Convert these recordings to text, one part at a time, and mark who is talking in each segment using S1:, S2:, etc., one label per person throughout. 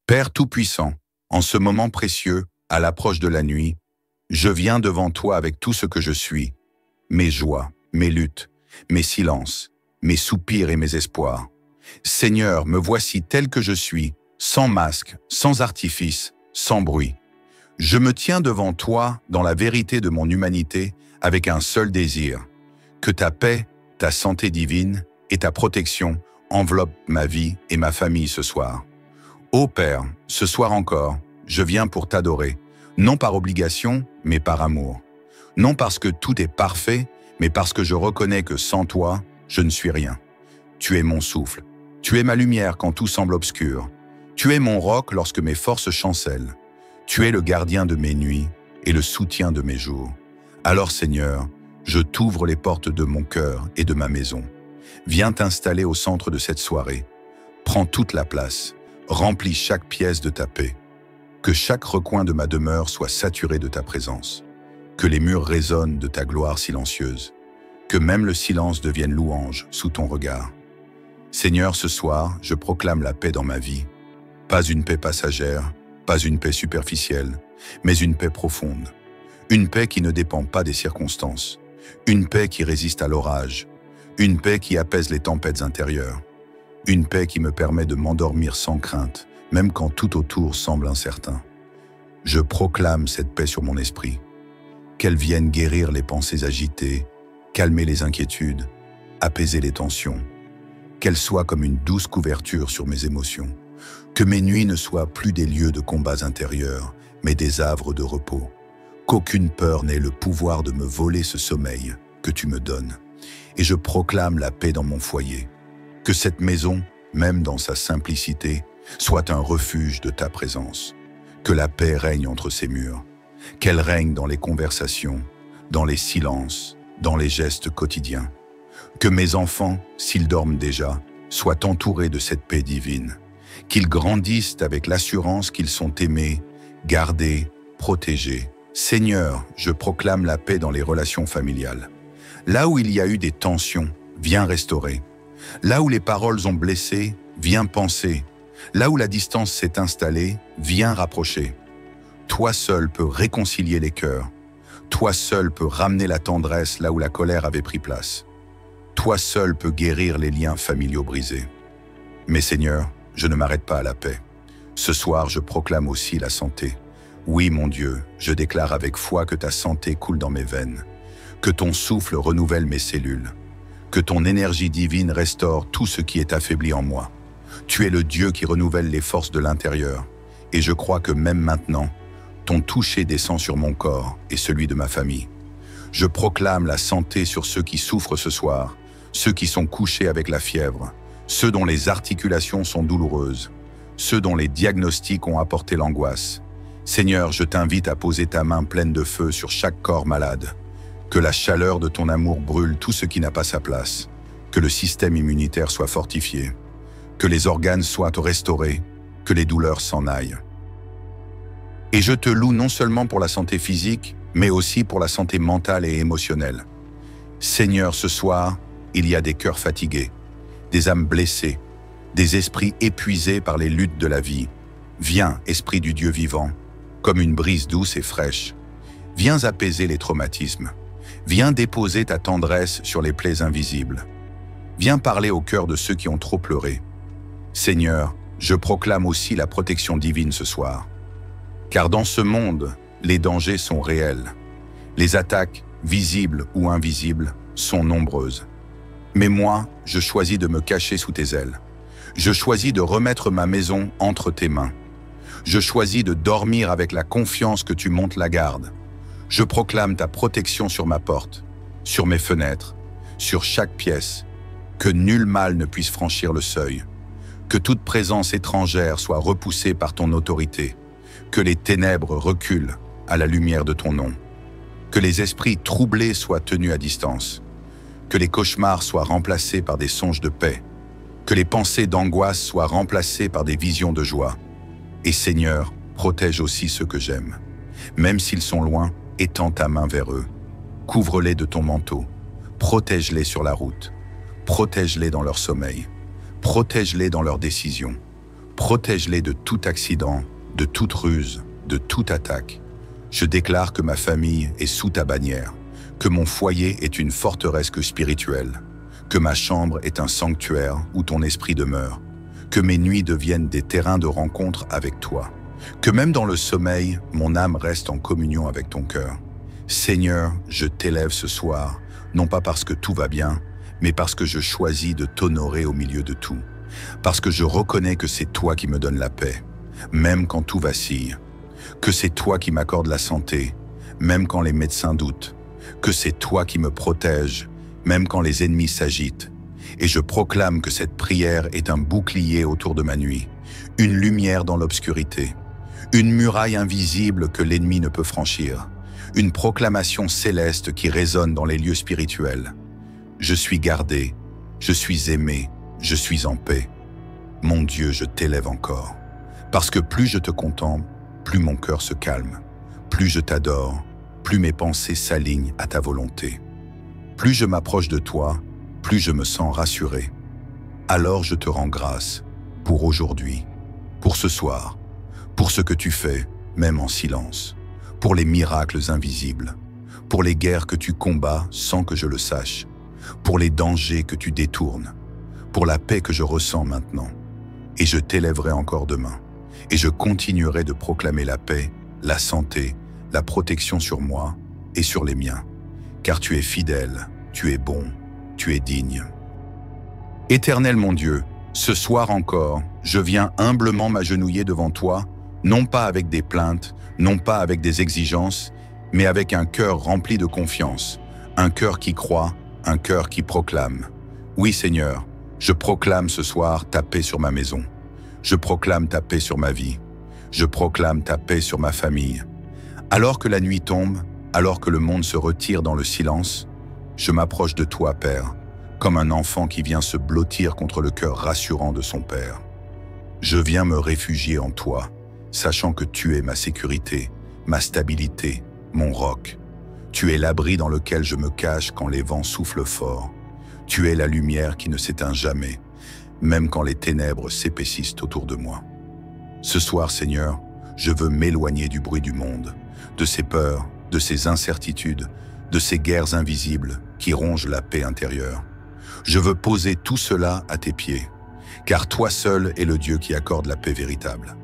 S1: Père Tout-Puissant, en ce moment précieux, à l'approche de la nuit, je viens devant toi avec tout ce que je suis, mes joies, mes luttes, mes silences, mes soupirs et mes espoirs. Seigneur, me voici tel que je suis, sans masque, sans artifice, sans bruit. Je me tiens devant toi dans la vérité de mon humanité avec un seul désir, que ta paix, ta santé divine et ta protection enveloppent ma vie et ma famille ce soir. Ô Père, ce soir encore, je viens pour t'adorer, non par obligation, mais par amour. Non parce que tout est parfait, mais parce que je reconnais que sans toi, je ne suis rien. Tu es mon souffle, tu es ma lumière quand tout semble obscur. Tu es mon roc lorsque mes forces chancellent. Tu es le gardien de mes nuits et le soutien de mes jours. Alors Seigneur, je t'ouvre les portes de mon cœur et de ma maison. Viens t'installer au centre de cette soirée. Prends toute la place. Remplis chaque pièce de ta paix. Que chaque recoin de ma demeure soit saturé de ta présence. Que les murs résonnent de ta gloire silencieuse. Que même le silence devienne louange sous ton regard. Seigneur, ce soir, je proclame la paix dans ma vie. Pas une paix passagère, pas une paix superficielle, mais une paix profonde. Une paix qui ne dépend pas des circonstances. Une paix qui résiste à l'orage. Une paix qui apaise les tempêtes intérieures. Une paix qui me permet de m'endormir sans crainte, même quand tout autour semble incertain. Je proclame cette paix sur mon esprit. Qu'elle vienne guérir les pensées agitées, calmer les inquiétudes, apaiser les tensions. Qu'elle soit comme une douce couverture sur mes émotions. Que mes nuits ne soient plus des lieux de combats intérieurs, mais des havres de repos. Qu'aucune peur n'ait le pouvoir de me voler ce sommeil que tu me donnes. Et je proclame la paix dans mon foyer. Que cette maison, même dans sa simplicité, soit un refuge de ta présence. Que la paix règne entre ses murs. Qu'elle règne dans les conversations, dans les silences, dans les gestes quotidiens. Que mes enfants, s'ils dorment déjà, soient entourés de cette paix divine. Qu'ils grandissent avec l'assurance qu'ils sont aimés, gardés, protégés. Seigneur, je proclame la paix dans les relations familiales. Là où il y a eu des tensions, viens restaurer. Là où les paroles ont blessé, viens penser. Là où la distance s'est installée, viens rapprocher. Toi seul peux réconcilier les cœurs. Toi seul peux ramener la tendresse là où la colère avait pris place. Toi seul peux guérir les liens familiaux brisés. Mais Seigneur, je ne m'arrête pas à la paix. Ce soir, je proclame aussi la santé. Oui, mon Dieu, je déclare avec foi que ta santé coule dans mes veines, que ton souffle renouvelle mes cellules, que ton énergie divine restaure tout ce qui est affaibli en moi. Tu es le Dieu qui renouvelle les forces de l'intérieur, et je crois que même maintenant, ton toucher descend sur mon corps et celui de ma famille. Je proclame la santé sur ceux qui souffrent ce soir, ceux qui sont couchés avec la fièvre, ceux dont les articulations sont douloureuses, ceux dont les diagnostics ont apporté l'angoisse. Seigneur, je t'invite à poser ta main pleine de feu sur chaque corps malade. Que la chaleur de ton amour brûle tout ce qui n'a pas sa place. Que le système immunitaire soit fortifié. Que les organes soient restaurés. Que les douleurs s'en aillent. Et je te loue non seulement pour la santé physique, mais aussi pour la santé mentale et émotionnelle. Seigneur, ce soir, il y a des cœurs fatigués, des âmes blessées, des esprits épuisés par les luttes de la vie. Viens, Esprit du Dieu vivant, comme une brise douce et fraîche. Viens apaiser les traumatismes. Viens déposer ta tendresse sur les plaies invisibles. Viens parler au cœur de ceux qui ont trop pleuré. Seigneur, je proclame aussi la protection divine ce soir. Car dans ce monde, les dangers sont réels. Les attaques, visibles ou invisibles, sont nombreuses. Mais moi, je choisis de me cacher sous tes ailes. Je choisis de remettre ma maison entre tes mains. Je choisis de dormir avec la confiance que tu montes la garde. Je proclame ta protection sur ma porte, sur mes fenêtres, sur chaque pièce, que nul mal ne puisse franchir le seuil, que toute présence étrangère soit repoussée par ton autorité, que les ténèbres reculent à la lumière de ton nom, que les esprits troublés soient tenus à distance, que les cauchemars soient remplacés par des songes de paix, que les pensées d'angoisse soient remplacées par des visions de joie. Et Seigneur, protège aussi ceux que j'aime. Même s'ils sont loin, étends ta main vers eux. Couvre-les de ton manteau. Protège-les sur la route. Protège-les dans leur sommeil. Protège-les dans leurs décisions. Protège-les de tout accident, de toute ruse, de toute attaque. Je déclare que ma famille est sous ta bannière, que mon foyer est une forteresse spirituelle, que ma chambre est un sanctuaire où ton esprit demeure, que mes nuits deviennent des terrains de rencontre avec toi, que même dans le sommeil, mon âme reste en communion avec ton cœur. Seigneur, je t'élève ce soir, non pas parce que tout va bien, mais parce que je choisis de t'honorer au milieu de tout, parce que je reconnais que c'est toi qui me donnes la paix, même quand tout vacille, que c'est toi qui m'accordes la santé, même quand les médecins doutent, que c'est toi qui me protèges, même quand les ennemis s'agitent. Et je proclame que cette prière est un bouclier autour de ma nuit, une lumière dans l'obscurité, une muraille invisible que l'ennemi ne peut franchir, une proclamation céleste qui résonne dans les lieux spirituels. Je suis gardé, je suis aimé, je suis en paix. Mon Dieu, je t'élève encore, parce que plus je te contemple, plus mon cœur se calme, plus je t'adore, plus mes pensées s'alignent à ta volonté. Plus je m'approche de toi, plus je me sens rassuré. Alors je te rends grâce pour aujourd'hui, pour ce soir, pour ce que tu fais, même en silence, pour les miracles invisibles, pour les guerres que tu combats sans que je le sache, pour les dangers que tu détournes, pour la paix que je ressens maintenant. Et je t'élèverai encore demain, et je continuerai de proclamer la paix, la santé, la protection sur moi et sur les miens, car tu es fidèle, tu es bon, tu es digne. Éternel mon Dieu, ce soir encore, je viens humblement m'agenouiller devant toi, non pas avec des plaintes, non pas avec des exigences, mais avec un cœur rempli de confiance, un cœur qui croit, un cœur qui proclame. Oui Seigneur, je proclame ce soir ta paix sur ma maison. Je proclame ta paix sur ma vie. Je proclame ta paix sur ma famille. Alors que la nuit tombe, alors que le monde se retire dans le silence, je m'approche de toi, Père, comme un enfant qui vient se blottir contre le cœur rassurant de son Père. Je viens me réfugier en toi, sachant que tu es ma sécurité, ma stabilité, mon roc. Tu es l'abri dans lequel je me cache quand les vents soufflent fort. Tu es la lumière qui ne s'éteint jamais, même quand les ténèbres s'épaississent autour de moi. Ce soir, Seigneur, je veux m'éloigner du bruit du monde, de ses peurs, de ses incertitudes, de ces guerres invisibles qui rongent la paix intérieure. Je veux poser tout cela à tes pieds, car toi seul es le Dieu qui accorde la paix véritable.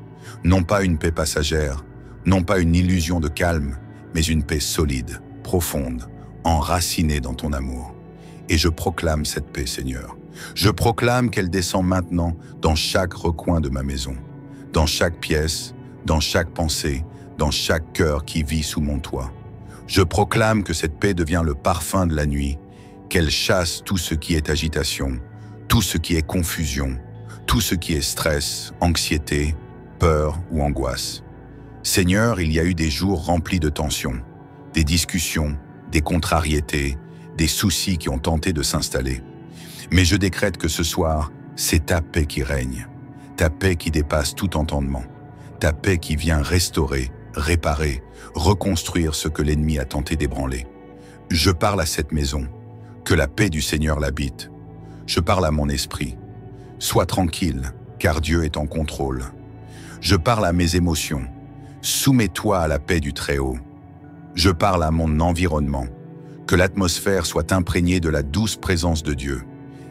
S1: Non pas une paix passagère, non pas une illusion de calme, mais une paix solide, profonde, enracinée dans ton amour. Et je proclame cette paix, Seigneur. Je proclame qu'elle descend maintenant dans chaque recoin de ma maison, dans chaque pièce, dans chaque pensée, dans chaque cœur qui vit sous mon toit. Je proclame que cette paix devient le parfum de la nuit, qu'elle chasse tout ce qui est agitation, tout ce qui est confusion, tout ce qui est stress, anxiété, peur ou angoisse. Seigneur, il y a eu des jours remplis de tensions, des discussions, des contrariétés, des soucis qui ont tenté de s'installer. Mais je décrète que ce soir, c'est ta paix qui règne, ta paix qui dépasse tout entendement, ta paix qui vient restaurer, réparer, reconstruire ce que l'ennemi a tenté d'ébranler. Je parle à cette maison, que la paix du Seigneur l'habite. Je parle à mon esprit. Sois tranquille, car Dieu est en contrôle. Je parle à mes émotions. Soumets-toi à la paix du Très-Haut. Je parle à mon environnement. Que l'atmosphère soit imprégnée de la douce présence de Dieu.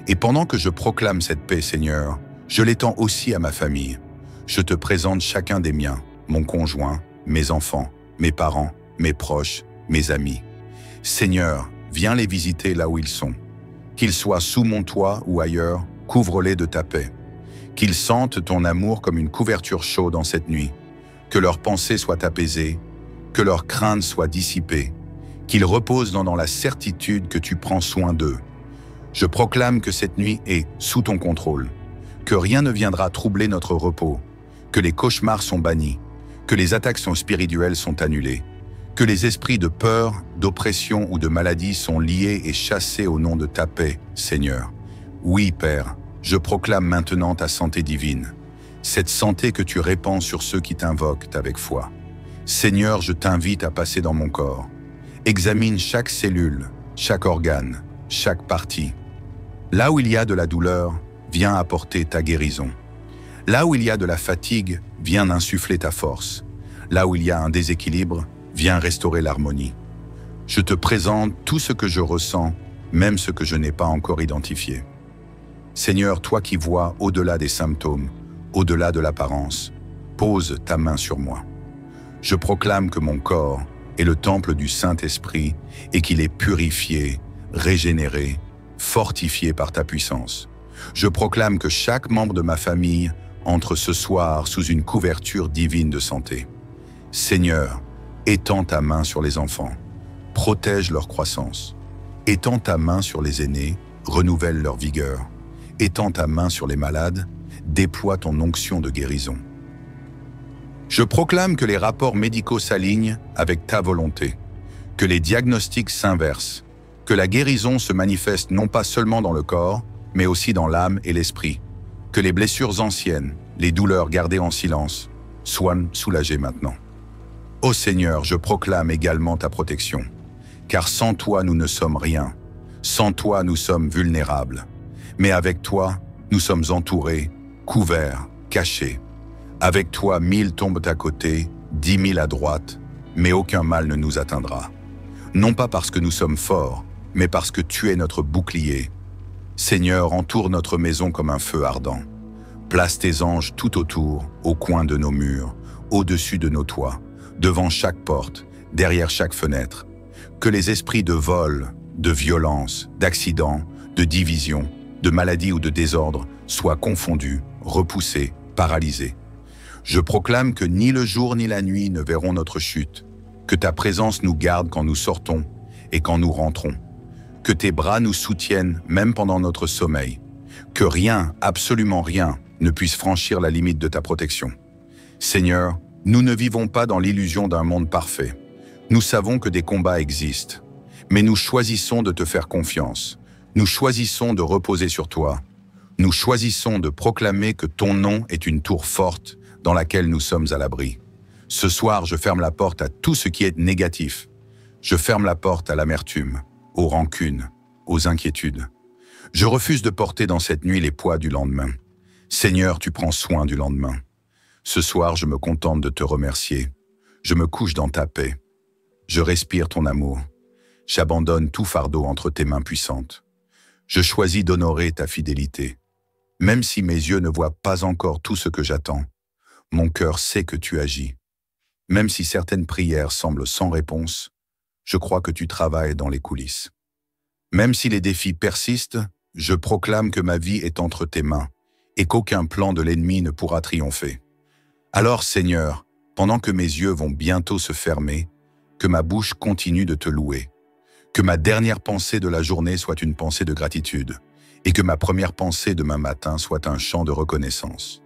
S1: Et pendant que je proclame cette paix, Seigneur, je l'étends aussi à ma famille. Je te présente chacun des miens, mon conjoint, mes enfants, mes parents, mes proches, mes amis. Seigneur, viens les visiter là où ils sont. Qu'ils soient sous mon toit ou ailleurs, couvre-les de ta paix. Qu'ils sentent ton amour comme une couverture chaude en cette nuit. Que leurs pensées soient apaisées, que leurs craintes soient dissipées, qu'ils reposent dans la certitude que tu prends soin d'eux. Je proclame que cette nuit est sous ton contrôle, que rien ne viendra troubler notre repos, que les cauchemars sont bannis, que les attaques spirituelles sont annulées, que les esprits de peur, d'oppression ou de maladie sont liés et chassés au nom de ta paix, Seigneur. Oui, Père, je proclame maintenant ta santé divine, cette santé que tu répands sur ceux qui t'invoquent avec foi. Seigneur, je t'invite à passer dans mon corps. Examine chaque cellule, chaque organe, chaque partie. Là où il y a de la douleur, viens apporter ta guérison. Là où il y a de la fatigue, viens insuffler ta force. Là où il y a un déséquilibre, viens restaurer l'harmonie. Je te présente tout ce que je ressens, même ce que je n'ai pas encore identifié. Seigneur, toi qui vois au-delà des symptômes, au-delà de l'apparence, pose ta main sur moi. Je proclame que mon corps est le temple du Saint-Esprit et qu'il est purifié, régénéré, fortifié par ta puissance. Je proclame que chaque membre de ma famille entre ce soir sous une couverture divine de santé. Seigneur, étends ta main sur les enfants, protège leur croissance. Étends ta main sur les aînés, renouvelle leur vigueur. Étends ta main sur les malades, déploie ton onction de guérison. Je proclame que les rapports médicaux s'alignent avec ta volonté, que les diagnostics s'inversent, que la guérison se manifeste non pas seulement dans le corps, mais aussi dans l'âme et l'esprit, que les blessures anciennes, les douleurs gardées en silence, soient soulagées maintenant. Ô Seigneur, je proclame également ta protection, car sans toi nous ne sommes rien, sans toi nous sommes vulnérables, mais avec toi nous sommes entourés, couverts, cachés. Avec toi 1000 tombent à côté, 10 000 à droite, mais aucun mal ne nous atteindra. Non pas parce que nous sommes forts, mais parce que tu es notre bouclier. Seigneur, entoure notre maison comme un feu ardent. Place tes anges tout autour, au coin de nos murs, au-dessus de nos toits, devant chaque porte, derrière chaque fenêtre. Que les esprits de vol, de violence, d'accident, de division, de maladie ou de désordre soient confondus, repoussés, paralysés. Je proclame que ni le jour ni la nuit ne verront notre chute, que ta présence nous garde quand nous sortons et quand nous rentrons, que tes bras nous soutiennent même pendant notre sommeil, que rien, absolument rien, ne puisse franchir la limite de ta protection. Seigneur, nous ne vivons pas dans l'illusion d'un monde parfait. Nous savons que des combats existent, mais nous choisissons de te faire confiance. Nous choisissons de reposer sur toi. Nous choisissons de proclamer que ton nom est une tour forte dans laquelle nous sommes à l'abri. Ce soir, je ferme la porte à tout ce qui est négatif. Je ferme la porte à l'amertume, aux rancunes, aux inquiétudes. Je refuse de porter dans cette nuit les poids du lendemain. Seigneur, tu prends soin du lendemain. Ce soir, je me contente de te remercier. Je me couche dans ta paix. Je respire ton amour. J'abandonne tout fardeau entre tes mains puissantes. Je choisis d'honorer ta fidélité. Même si mes yeux ne voient pas encore tout ce que j'attends, mon cœur sait que tu agis. Même si certaines prières semblent sans réponse, je crois que tu travailles dans les coulisses. Même si les défis persistent, je proclame que ma vie est entre tes mains et qu'aucun plan de l'ennemi ne pourra triompher. Alors, Seigneur, pendant que mes yeux vont bientôt se fermer, que ma bouche continue de te louer, que ma dernière pensée de la journée soit une pensée de gratitude et que ma première pensée demain matin soit un chant de reconnaissance.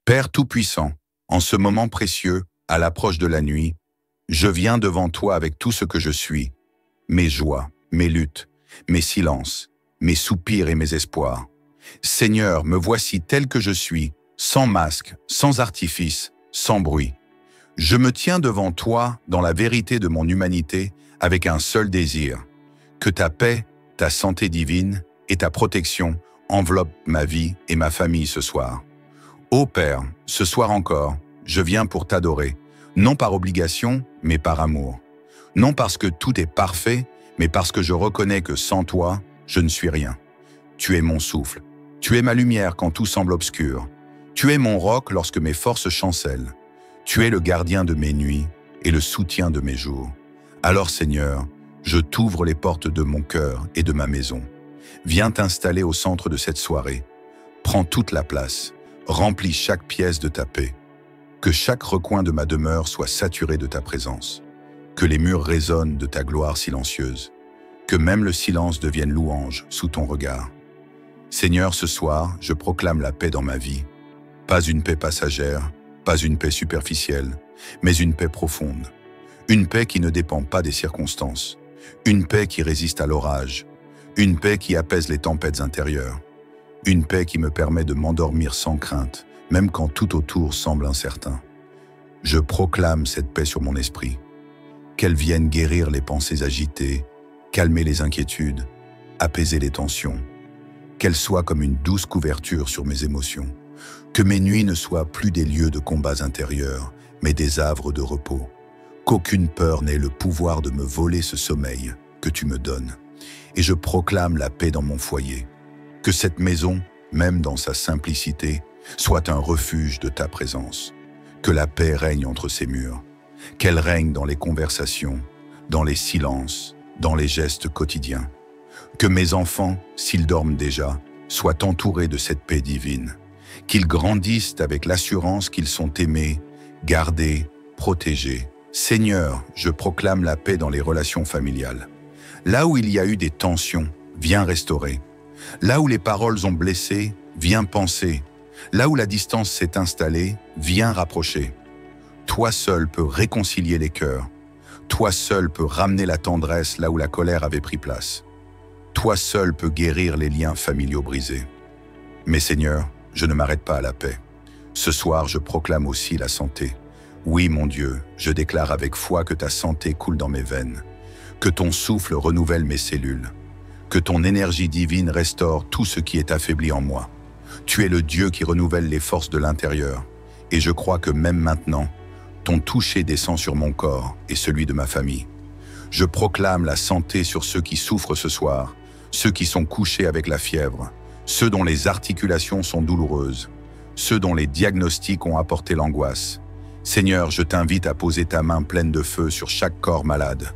S1: Père Tout-Puissant, en ce moment précieux, à l'approche de la nuit, je viens devant toi avec tout ce que je suis, mes joies, mes luttes, mes silences, mes soupirs et mes espoirs. Seigneur, me voici tel que je suis, sans masque, sans artifice, sans bruit. Je me tiens devant toi dans la vérité de mon humanité avec un seul désir, que ta paix, ta santé divine et ta protection enveloppent ma vie et ma famille ce soir. Ô Père, ce soir encore, je viens pour t'adorer, non par obligation, mais par amour. Non parce que tout est parfait, mais parce que je reconnais que sans toi, je ne suis rien. Tu es mon souffle, tu es ma lumière quand tout semble obscur. Tu es mon roc lorsque mes forces chancellent. Tu es le gardien de mes nuits et le soutien de mes jours. Alors Seigneur, je t'ouvre les portes de mon cœur et de ma maison. Viens t'installer au centre de cette soirée. Prends toute la place. Remplis chaque pièce de ta paix. Que chaque recoin de ma demeure soit saturé de ta présence. Que les murs résonnent de ta gloire silencieuse. Que même le silence devienne louange sous ton regard. Seigneur, ce soir, je proclame la paix dans ma vie. Pas une paix passagère, pas une paix superficielle, mais une paix profonde. Une paix qui ne dépend pas des circonstances. Une paix qui résiste à l'orage. Une paix qui apaise les tempêtes intérieures. Une paix qui me permet de m'endormir sans crainte, même quand tout autour semble incertain. Je proclame cette paix sur mon esprit. Qu'elle vienne guérir les pensées agitées, calmer les inquiétudes, apaiser les tensions. Qu'elle soit comme une douce couverture sur mes émotions, Que mes nuits ne soient plus des lieux de combats intérieurs, mais des havres de repos. Qu'aucune peur n'ait le pouvoir de me voler ce sommeil que tu me donnes. Et je proclame la paix dans mon foyer. Que cette maison, même dans sa simplicité, soit un refuge de ta présence. Que la paix règne entre ces murs. Qu'elle règne dans les conversations, dans les silences, dans les gestes quotidiens. Que mes enfants, s'ils dorment déjà, soient entourés de cette paix divine. Qu'ils grandissent avec l'assurance qu'ils sont aimés, gardés, protégés. Seigneur, je proclame la paix dans les relations familiales. Là où il y a eu des tensions, viens restaurer. Là où les paroles ont blessé, viens penser. Là où la distance s'est installée, viens rapprocher. Toi seul peux réconcilier les cœurs. Toi seul peux ramener la tendresse là où la colère avait pris place. Toi seul peux guérir les liens familiaux brisés. Mais Seigneur, je ne m'arrête pas à la paix. Ce soir, je proclame aussi la santé. Oui, mon Dieu, je déclare avec foi que ta santé coule dans mes veines, que ton souffle renouvelle mes cellules, que ton énergie divine restaure tout ce qui est affaibli en moi. Tu es le Dieu qui renouvelle les forces de l'intérieur, et je crois que même maintenant, ton toucher descend sur mon corps et celui de ma famille. Je proclame la santé sur ceux qui souffrent ce soir, ceux qui sont couchés avec la fièvre, ceux dont les articulations sont douloureuses, ceux dont les diagnostics ont apporté l'angoisse. Seigneur, je t'invite à poser ta main pleine de feu sur chaque corps malade.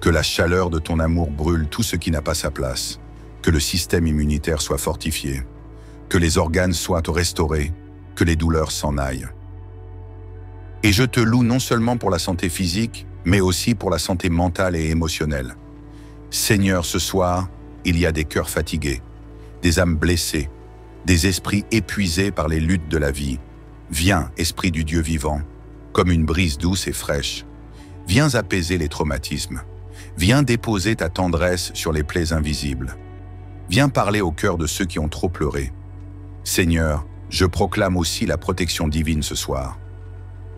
S1: Que la chaleur de ton amour brûle tout ce qui n'a pas sa place. Que le système immunitaire soit fortifié. Que les organes soient restaurés. Que les douleurs s'en aillent. Et je te loue non seulement pour la santé physique, mais aussi pour la santé mentale et émotionnelle. Seigneur, ce soir, il y a des cœurs fatigués, des âmes blessées, des esprits épuisés par les luttes de la vie. Viens, Esprit du Dieu vivant, comme une brise douce et fraîche. Viens apaiser les traumatismes. Viens déposer ta tendresse sur les plaies invisibles. Viens parler au cœur de ceux qui ont trop pleuré. Seigneur, je proclame aussi la protection divine ce soir.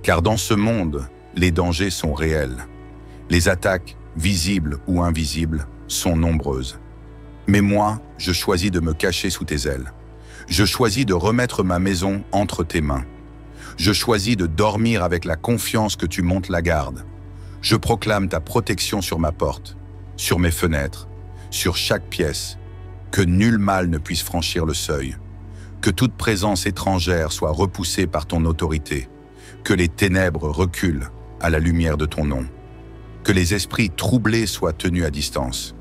S1: Car dans ce monde, les dangers sont réels. Les attaques, visibles ou invisibles, sont nombreuses. Mais moi, je choisis de me cacher sous tes ailes. Je choisis de remettre ma maison entre tes mains. Je choisis de dormir avec la confiance que tu montes la garde. Je proclame ta protection sur ma porte, sur mes fenêtres, sur chaque pièce, que nul mal ne puisse franchir le seuil, que toute présence étrangère soit repoussée par ton autorité, que les ténèbres reculent à la lumière de ton nom, que les esprits troublés soient tenus à distance,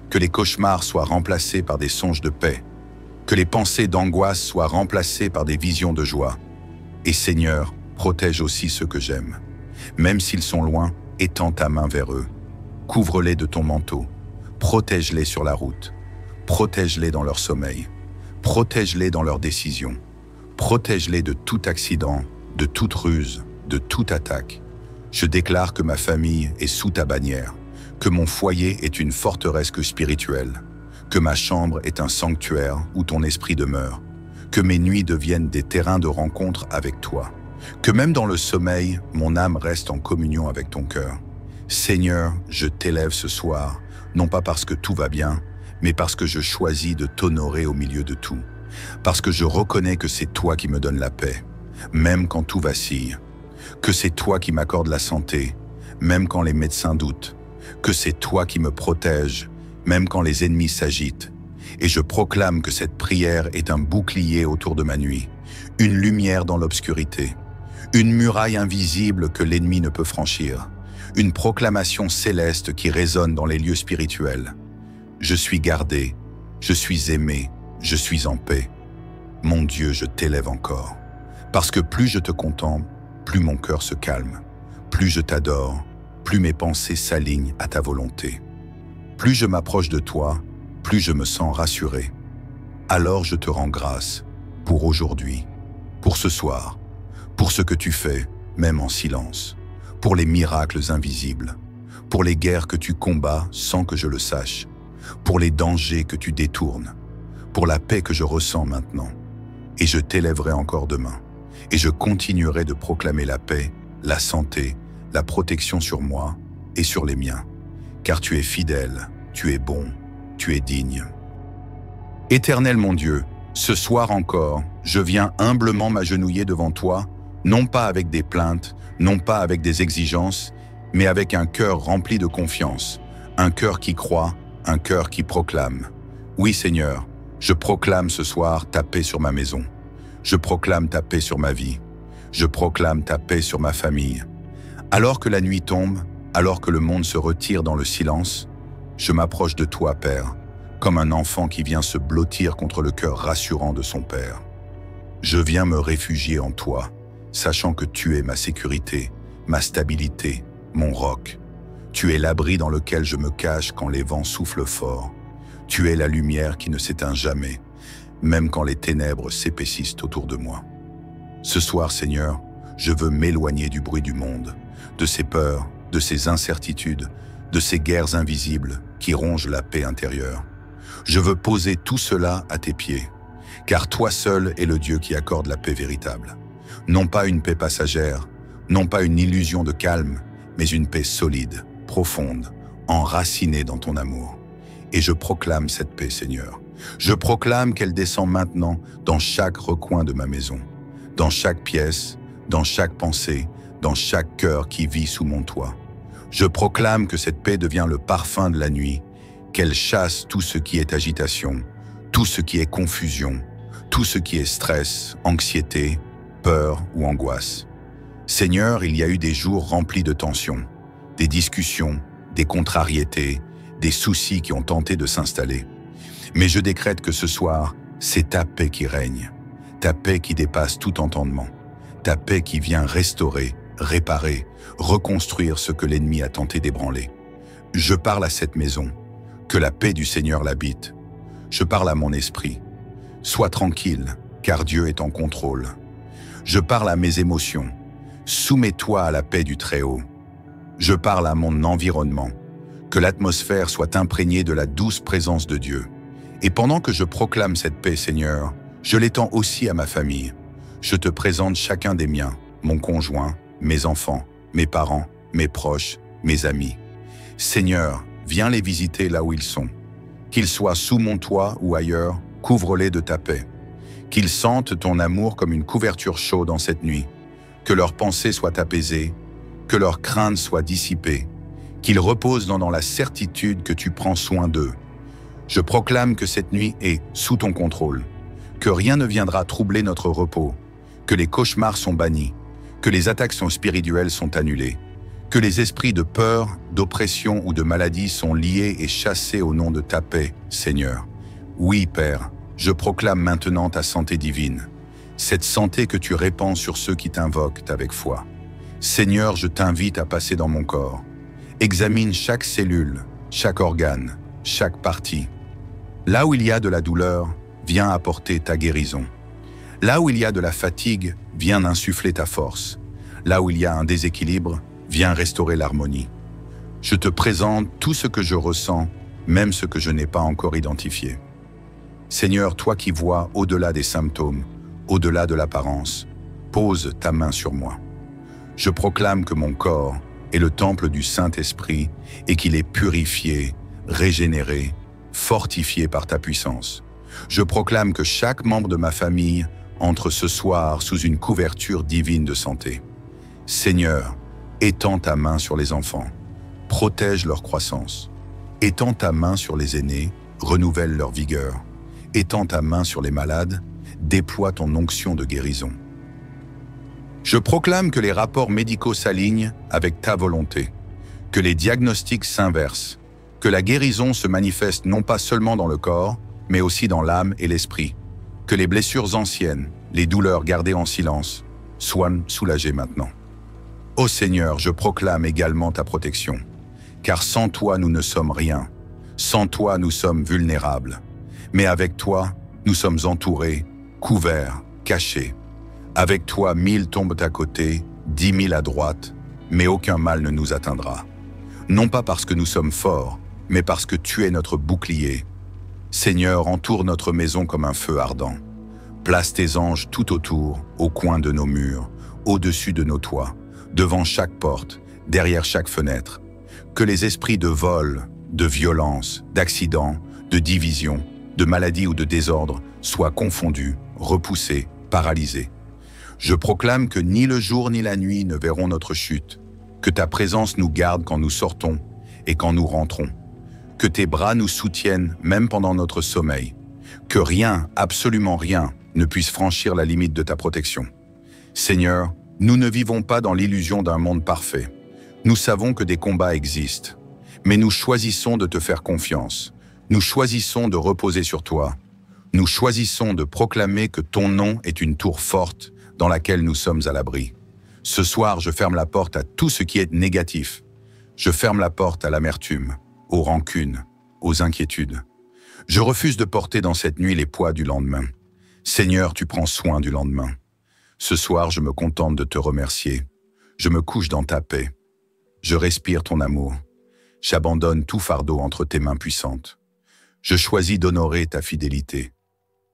S1: que les cauchemars soient remplacés par des songes de paix, que les pensées d'angoisse soient remplacées par des visions de joie. Et Seigneur, protège aussi ceux que j'aime. Même s'ils sont loin, étends ta main vers eux. Couvre-les de ton manteau. Protège-les sur la route. Protège-les dans leur sommeil. Protège-les dans leurs décisions. Protège-les de tout accident, de toute ruse, de toute attaque. Je déclare que ma famille est sous ta bannière, que mon foyer est une forteresse spirituelle, que ma chambre est un sanctuaire où ton esprit demeure, que mes nuits deviennent des terrains de rencontre avec toi, que même dans le sommeil, mon âme reste en communion avec ton cœur. Seigneur, je t'élève ce soir, non pas parce que tout va bien, mais parce que je choisis de t'honorer au milieu de tout, parce que je reconnais que c'est toi qui me donnes la paix, même quand tout vacille, que c'est toi qui m'accordes la santé, même quand les médecins doutent, que c'est toi qui me protèges, même quand les ennemis s'agitent. Et je proclame que cette prière est un bouclier autour de ma nuit, une lumière dans l'obscurité, une muraille invisible que l'ennemi ne peut franchir, une proclamation céleste qui résonne dans les lieux spirituels. Je suis gardé, je suis aimé, je suis en paix. Mon Dieu, je t'élève encore, parce que plus je te contemple, plus mon cœur se calme, plus je t'adore, plus mes pensées s'alignent à ta volonté. Plus je m'approche de toi, plus je me sens rassuré. Alors je te rends grâce pour aujourd'hui, pour ce soir, pour ce que tu fais, même en silence, pour les miracles invisibles, pour les guerres que tu combats sans que je le sache, pour les dangers que tu détournes, pour la paix que je ressens maintenant. Et je t'élèverai encore demain, et je continuerai de proclamer la paix, la santé, la protection sur moi et sur les miens, car tu es fidèle, tu es bon, tu es digne. Éternel mon Dieu, Ce soir encore, je viens humblement m'agenouiller devant toi, non pas avec des plaintes, non pas avec des exigences, mais avec un cœur rempli de confiance, un cœur qui croit, un cœur qui proclame. Oui Seigneur, je proclame ce soir ta paix sur ma maison. Je proclame ta paix sur ma vie. Je proclame ta paix sur ma famille. Alors que la nuit tombe, alors que le monde se retire dans le silence, je m'approche de toi, Père, comme un enfant qui vient se blottir contre le cœur rassurant de son Père. Je viens me réfugier en toi, sachant que tu es ma sécurité, ma stabilité, mon roc. Tu es l'abri dans lequel je me cache quand les vents soufflent fort. Tu es la lumière qui ne s'éteint jamais, même quand les ténèbres s'épaississent autour de moi. Ce soir, Seigneur, je veux m'éloigner du bruit du monde, de ses peurs, de ses incertitudes, de ces guerres invisibles qui rongent la paix intérieure. Je veux poser tout cela à tes pieds, car toi seul es le Dieu qui accorde la paix véritable. Non pas une paix passagère, non pas une illusion de calme, mais une paix solide, profonde, enracinée dans ton amour. Et je proclame cette paix, Seigneur. Je proclame qu'elle descend maintenant dans chaque recoin de ma maison, dans chaque pièce, dans chaque pensée, dans chaque cœur qui vit sous mon toit. Je proclame que cette paix devient le parfum de la nuit, qu'elle chasse tout ce qui est agitation, tout ce qui est confusion, tout ce qui est stress, anxiété, peur ou angoisse. Seigneur, il y a eu des jours remplis de tensions, des discussions, des contrariétés, des soucis qui ont tenté de s'installer. Mais je décrète que ce soir, c'est ta paix qui règne, ta paix qui dépasse tout entendement, ta paix qui vient restaurer, réparer, reconstruire ce que l'ennemi a tenté d'ébranler. Je parle à cette maison, que la paix du Seigneur l'habite. Je parle à mon esprit. Sois tranquille, car Dieu est en contrôle. Je parle à mes émotions. Soumets-toi à la paix du Très-Haut. Je parle à mon environnement. Que l'atmosphère soit imprégnée de la douce présence de Dieu. Et pendant que je proclame cette paix, Seigneur, je l'étends aussi à ma famille. Je te présente chacun des miens, mon conjoint, mes enfants, mes parents, mes proches, mes amis. Seigneur, viens les visiter là où ils sont. Qu'ils soient sous mon toit ou ailleurs, couvre-les de ta paix. Qu'ils sentent ton amour comme une couverture chaude en cette nuit. Que leurs pensées soient apaisées, que leurs craintes soient dissipées, qu'ils reposent dans la certitude que tu prends soin d'eux. Je proclame que cette nuit est sous ton contrôle, que rien ne viendra troubler notre repos, que les cauchemars sont bannis, que les attaques spirituelles sont annulées, que les esprits de peur, d'oppression ou de maladie sont liés et chassés au nom de ta paix, Seigneur. Oui, Père, je proclame maintenant ta santé divine, cette santé que tu répands sur ceux qui t'invoquent avec foi. Seigneur, je t'invite à passer dans mon corps. Examine chaque cellule, chaque organe, chaque partie. Là où il y a de la douleur, viens apporter ta guérison. Là où il y a de la fatigue, viens insuffler ta force. Là où il y a un déséquilibre, viens restaurer l'harmonie. Je te présente tout ce que je ressens, même ce que je n'ai pas encore identifié. Seigneur, toi qui vois au-delà des symptômes, au-delà de l'apparence, pose ta main sur moi. Je proclame que mon corps est le temple du Saint-Esprit et qu'il est purifié, régénéré, fortifié par ta puissance. Je proclame que chaque membre de ma famille entre ce soir sous une couverture divine de santé. Seigneur, étends ta main sur les enfants, protège leur croissance. Étends ta main sur les aînés, renouvelle leur vigueur. Étends ta main sur les malades, déploie ton onction de guérison. Je proclame que les rapports médicaux s'alignent avec ta volonté, que les diagnostics s'inversent, que la guérison se manifeste non pas seulement dans le corps, mais aussi dans l'âme et l'esprit, que les blessures anciennes, les douleurs gardées en silence, soient soulagées maintenant. Ô Seigneur, je proclame également ta protection, car sans toi nous ne sommes rien, sans toi nous sommes vulnérables, mais avec toi nous sommes entourés, couverts, cachés. Avec toi 1000 tombent à côté, 10 000 à droite, mais aucun mal ne nous atteindra. Non pas parce que nous sommes forts, mais parce que tu es notre bouclier. Seigneur, entoure notre maison comme un feu ardent. Place tes anges tout autour, au coin de nos murs, au-dessus de nos toits, devant chaque porte, derrière chaque fenêtre. Que les esprits de vol, de violence, d'accident, de division, de maladie ou de désordre soient confondus, repoussés, paralysés. Je proclame que ni le jour ni la nuit ne verront notre chute, que ta présence nous garde quand nous sortons et quand nous rentrons, que tes bras nous soutiennent même pendant notre sommeil, que rien, absolument rien, ne puisse franchir la limite de ta protection. Seigneur, nous ne vivons pas dans l'illusion d'un monde parfait. Nous savons que des combats existent, mais nous choisissons de te faire confiance. Nous choisissons de reposer sur toi. Nous choisissons de proclamer que ton nom est une tour forte dans laquelle nous sommes à l'abri. Ce soir, je ferme la porte à tout ce qui est négatif. Je ferme la porte à l'amertume, aux rancunes, aux inquiétudes. Je refuse de porter dans cette nuit les poids du lendemain. Seigneur, tu prends soin du lendemain. Ce soir, je me contente de te remercier. Je me couche dans ta paix. Je respire ton amour. J'abandonne tout fardeau entre tes mains puissantes. Je choisis d'honorer ta fidélité.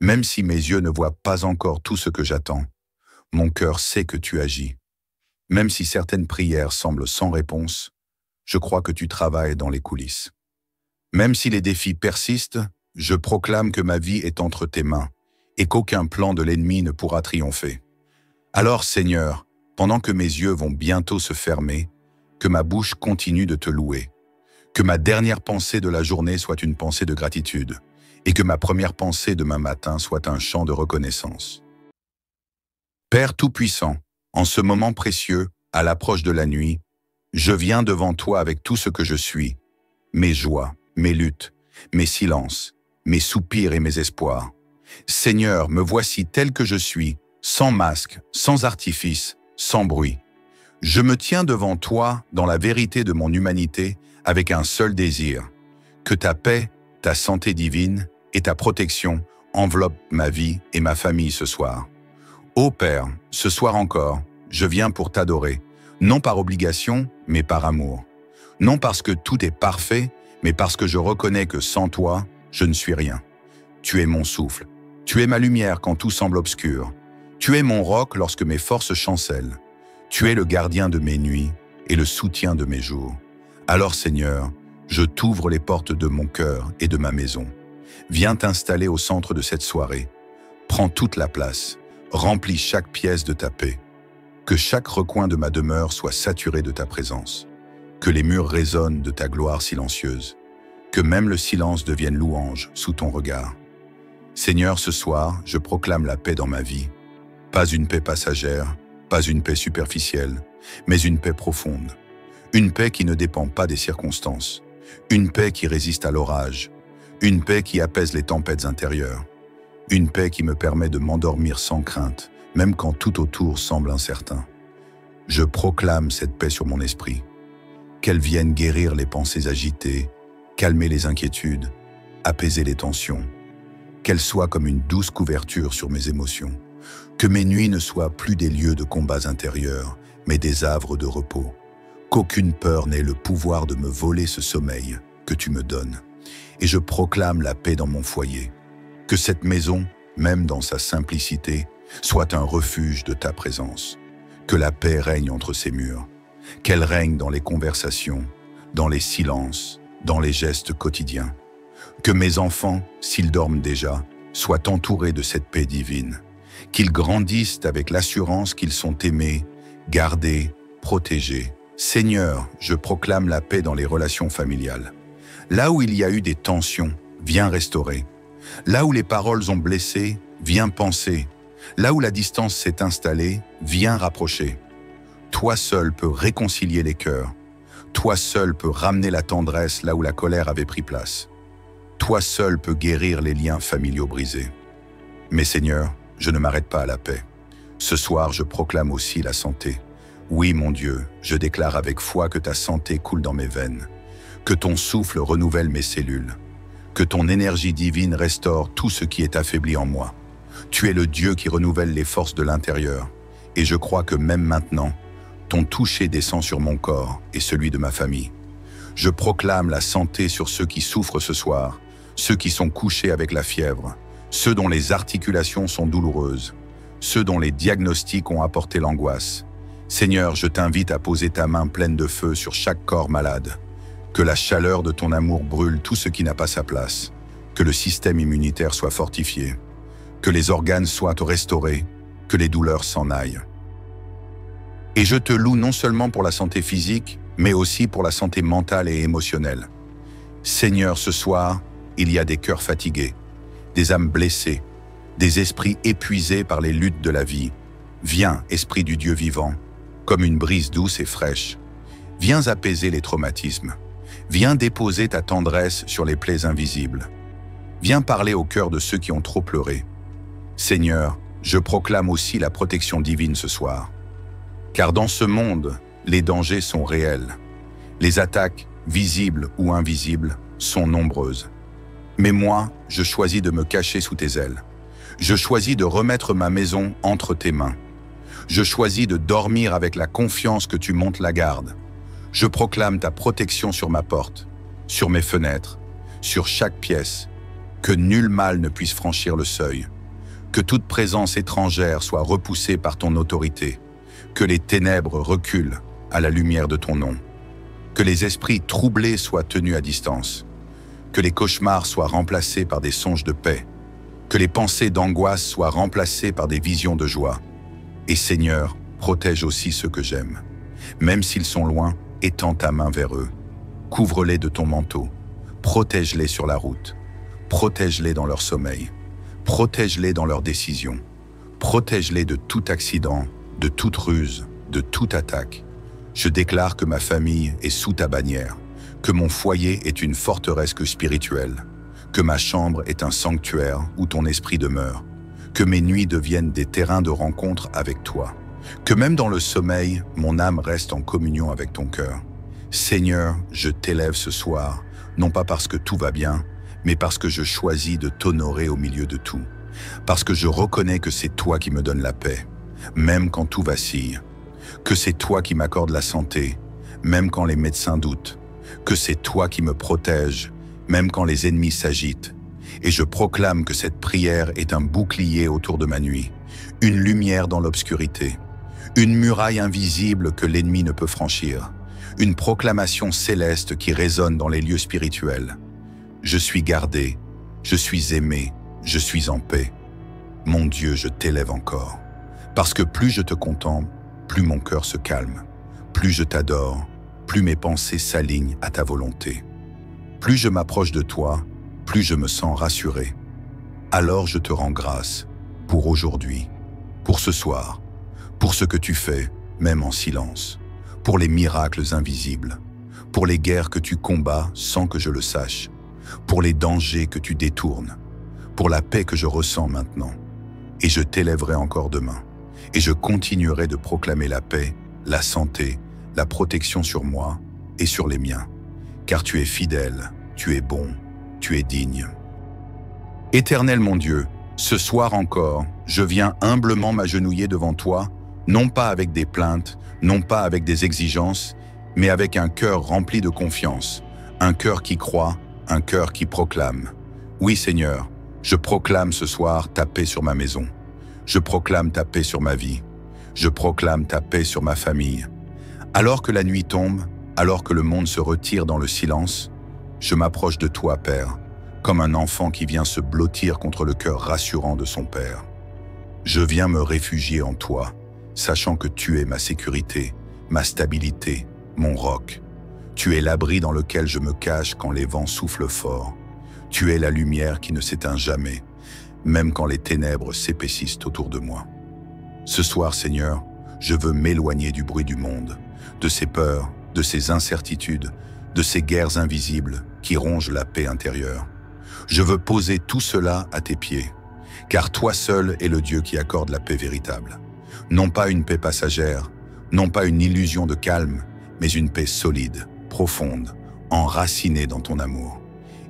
S1: Même si mes yeux ne voient pas encore tout ce que j'attends, mon cœur sait que tu agis. Même si certaines prières semblent sans réponse, je crois que tu travailles dans les coulisses. Même si les défis persistent, je proclame que ma vie est entre tes mains et qu'aucun plan de l'ennemi ne pourra triompher. Alors, Seigneur, pendant que mes yeux vont bientôt se fermer, que ma bouche continue de te louer, que ma dernière pensée de la journée soit une pensée de gratitude et que ma première pensée demain matin soit un chant de reconnaissance. Père Tout-Puissant, en ce moment précieux, à l'approche de la nuit, je viens devant toi avec tout ce que je suis, mes joies, mes luttes, mes silences, mes soupirs et mes espoirs. Seigneur, me voici tel que je suis, sans masque, sans artifice, sans bruit. Je me tiens devant toi dans la vérité de mon humanité avec un seul désir, que ta paix, ta santé divine et ta protection enveloppent ma vie et ma famille ce soir. Ô Père, ce soir encore, je viens pour t'adorer, non par obligation, mais par amour. Non parce que tout est parfait, mais parce que je reconnais que sans toi, je ne suis rien. Tu es mon souffle, tu es ma lumière quand tout semble obscur. Tu es mon roc lorsque mes forces chancellent. Tu es le gardien de mes nuits et le soutien de mes jours. Alors Seigneur, je t'ouvre les portes de mon cœur et de ma maison. Viens t'installer au centre de cette soirée. Prends toute la place. Remplis chaque pièce de ta paix. Que chaque recoin de ma demeure soit saturé de ta présence. Que les murs résonnent de ta gloire silencieuse. Que même le silence devienne louange sous ton regard. Seigneur, ce soir, je proclame la paix dans ma vie. Pas une paix passagère, pas une paix superficielle, mais une paix profonde. Une paix qui ne dépend pas des circonstances. Une paix qui résiste à l'orage. Une paix qui apaise les tempêtes intérieures. Une paix qui me permet de m'endormir sans crainte, même quand tout autour semble incertain. Je proclame cette paix sur mon esprit. Qu'elle vienne guérir les pensées agitées, calmer les inquiétudes, apaiser les tensions. Qu'elle soit comme une douce couverture sur mes émotions. Que mes nuits ne soient plus des lieux de combats intérieurs, mais des havres de repos. Qu'aucune peur n'ait le pouvoir de me voler ce sommeil que tu me donnes. Et je proclame la paix dans mon foyer. Que cette maison, même dans sa simplicité, soit un refuge de ta présence. Que la paix règne entre ces murs. Qu'elle règne dans les conversations, dans les silences, dans les gestes quotidiens. Que mes enfants, s'ils dorment déjà, soient entourés de cette paix divine. Qu'ils grandissent avec l'assurance qu'ils sont aimés, gardés, protégés. Seigneur, je proclame la paix dans les relations familiales. Là où il y a eu des tensions, viens restaurer. Là où les paroles ont blessé, viens penser. Là où la distance s'est installée, viens rapprocher. Toi seul peux réconcilier les cœurs. Toi seul peux ramener la tendresse là où la colère avait pris place. Toi seul peux guérir les liens familiaux brisés. Mais Seigneur, je ne m'arrête pas à la paix. Ce soir, je proclame aussi la santé. Oui, mon Dieu, je déclare avec foi que ta santé coule dans mes veines, que ton souffle renouvelle mes cellules, que ton énergie divine restaure tout ce qui est affaibli en moi. Tu es le Dieu qui renouvelle les forces de l'intérieur, et je crois que même maintenant, ton toucher descend sur mon corps et celui de ma famille. Je proclame la santé sur ceux qui souffrent ce soir, ceux qui sont couchés avec la fièvre, ceux dont les articulations sont douloureuses, ceux dont les diagnostics ont apporté l'angoisse. Seigneur, je t'invite à poser ta main pleine de feu sur chaque corps malade. Que la chaleur de ton amour brûle tout ce qui n'a pas sa place. que le système immunitaire soit fortifié, que les organes soient restaurés, que les douleurs s'en aillent. Et je te loue non seulement pour la santé physique, mais aussi pour la santé mentale et émotionnelle. Seigneur, ce soir, il y a des cœurs fatigués, des âmes blessées, des esprits épuisés par les luttes de la vie. Viens, Esprit du Dieu vivant, comme une brise douce et fraîche. Viens apaiser les traumatismes. Viens déposer ta tendresse sur les plaies invisibles. Viens parler au cœur de ceux qui ont trop pleuré. Seigneur, je proclame aussi la protection divine ce soir. Car dans ce monde, les dangers sont réels. Les attaques, visibles ou invisibles, sont nombreuses. Mais moi, je choisis de me cacher sous tes ailes. Je choisis de remettre ma maison entre tes mains. Je choisis de dormir avec la confiance que tu montes la garde. Je proclame ta protection sur ma porte, sur mes fenêtres, sur chaque pièce, que nul mal ne puisse franchir le seuil, que toute présence étrangère soit repoussée par ton autorité, que les ténèbres reculent à la lumière de ton nom, que les esprits troublés soient tenus à distance, que les cauchemars soient remplacés par des songes de paix, que les pensées d'angoisse soient remplacées par des visions de joie. Et Seigneur, protège aussi ceux que j'aime. Même s'ils sont loin, étends ta main vers eux. Couvre-les de ton manteau. Protège-les sur la route. Protège-les dans leur sommeil. Protège-les dans leurs décisions. Protège-les de tout accident, de toute ruse, de toute attaque. Je déclare que ma famille est sous ta bannière, que mon foyer est une forteresse spirituelle, que ma chambre est un sanctuaire où ton esprit demeure, que mes nuits deviennent des terrains de rencontre avec toi, que même dans le sommeil, mon âme reste en communion avec ton cœur. Seigneur, je t'élève ce soir, non pas parce que tout va bien, mais parce que je choisis de t'honorer au milieu de tout, parce que je reconnais que c'est toi qui me donnes la paix, même quand tout vacille, que c'est toi qui m'accordes la santé, même quand les médecins doutent, que c'est toi qui me protèges, même quand les ennemis s'agitent. Et je proclame que cette prière est un bouclier autour de ma nuit, une lumière dans l'obscurité, une muraille invisible que l'ennemi ne peut franchir, une proclamation céleste qui résonne dans les lieux spirituels. Je suis gardé, je suis aimé, je suis en paix. Mon Dieu, je t'élève encore, parce que plus je te contemple, plus mon cœur se calme, plus je t'adore, plus mes pensées s'alignent à ta volonté. Plus je m'approche de toi, plus je me sens rassuré. Alors je te rends grâce pour aujourd'hui, pour ce soir, pour ce que tu fais, même en silence, pour les miracles invisibles, pour les guerres que tu combats sans que je le sache, pour les dangers que tu détournes, pour la paix que je ressens maintenant. Et je t'élèverai encore demain, et je continuerai de proclamer la paix, la santé, la protection sur moi et sur les miens, car tu es fidèle, tu es bon, tu es digne. Éternel mon Dieu, ce soir encore, je viens humblement m'agenouiller devant toi, non pas avec des plaintes, non pas avec des exigences, mais avec un cœur rempli de confiance, un cœur qui croit, un cœur qui proclame. Oui Seigneur, je proclame ce soir ta paix sur ma maison. Je proclame ta paix sur ma vie. Je proclame ta paix sur ma famille. Alors que la nuit tombe, alors que le monde se retire dans le silence, je m'approche de toi, Père, comme un enfant qui vient se blottir contre le cœur rassurant de son Père. Je viens me réfugier en toi, sachant que tu es ma sécurité, ma stabilité, mon roc. Tu es l'abri dans lequel je me cache quand les vents soufflent fort. Tu es la lumière qui ne s'éteint jamais, même quand les ténèbres s'épaississent autour de moi. Ce soir, Seigneur, je veux m'éloigner du bruit du monde, de ses peurs, de ses incertitudes, de ces guerres invisibles qui rongent la paix intérieure. Je veux poser tout cela à tes pieds, car toi seul es le Dieu qui accorde la paix véritable. Non pas une paix passagère, non pas une illusion de calme, mais une paix solide, profonde, enracinée dans ton amour.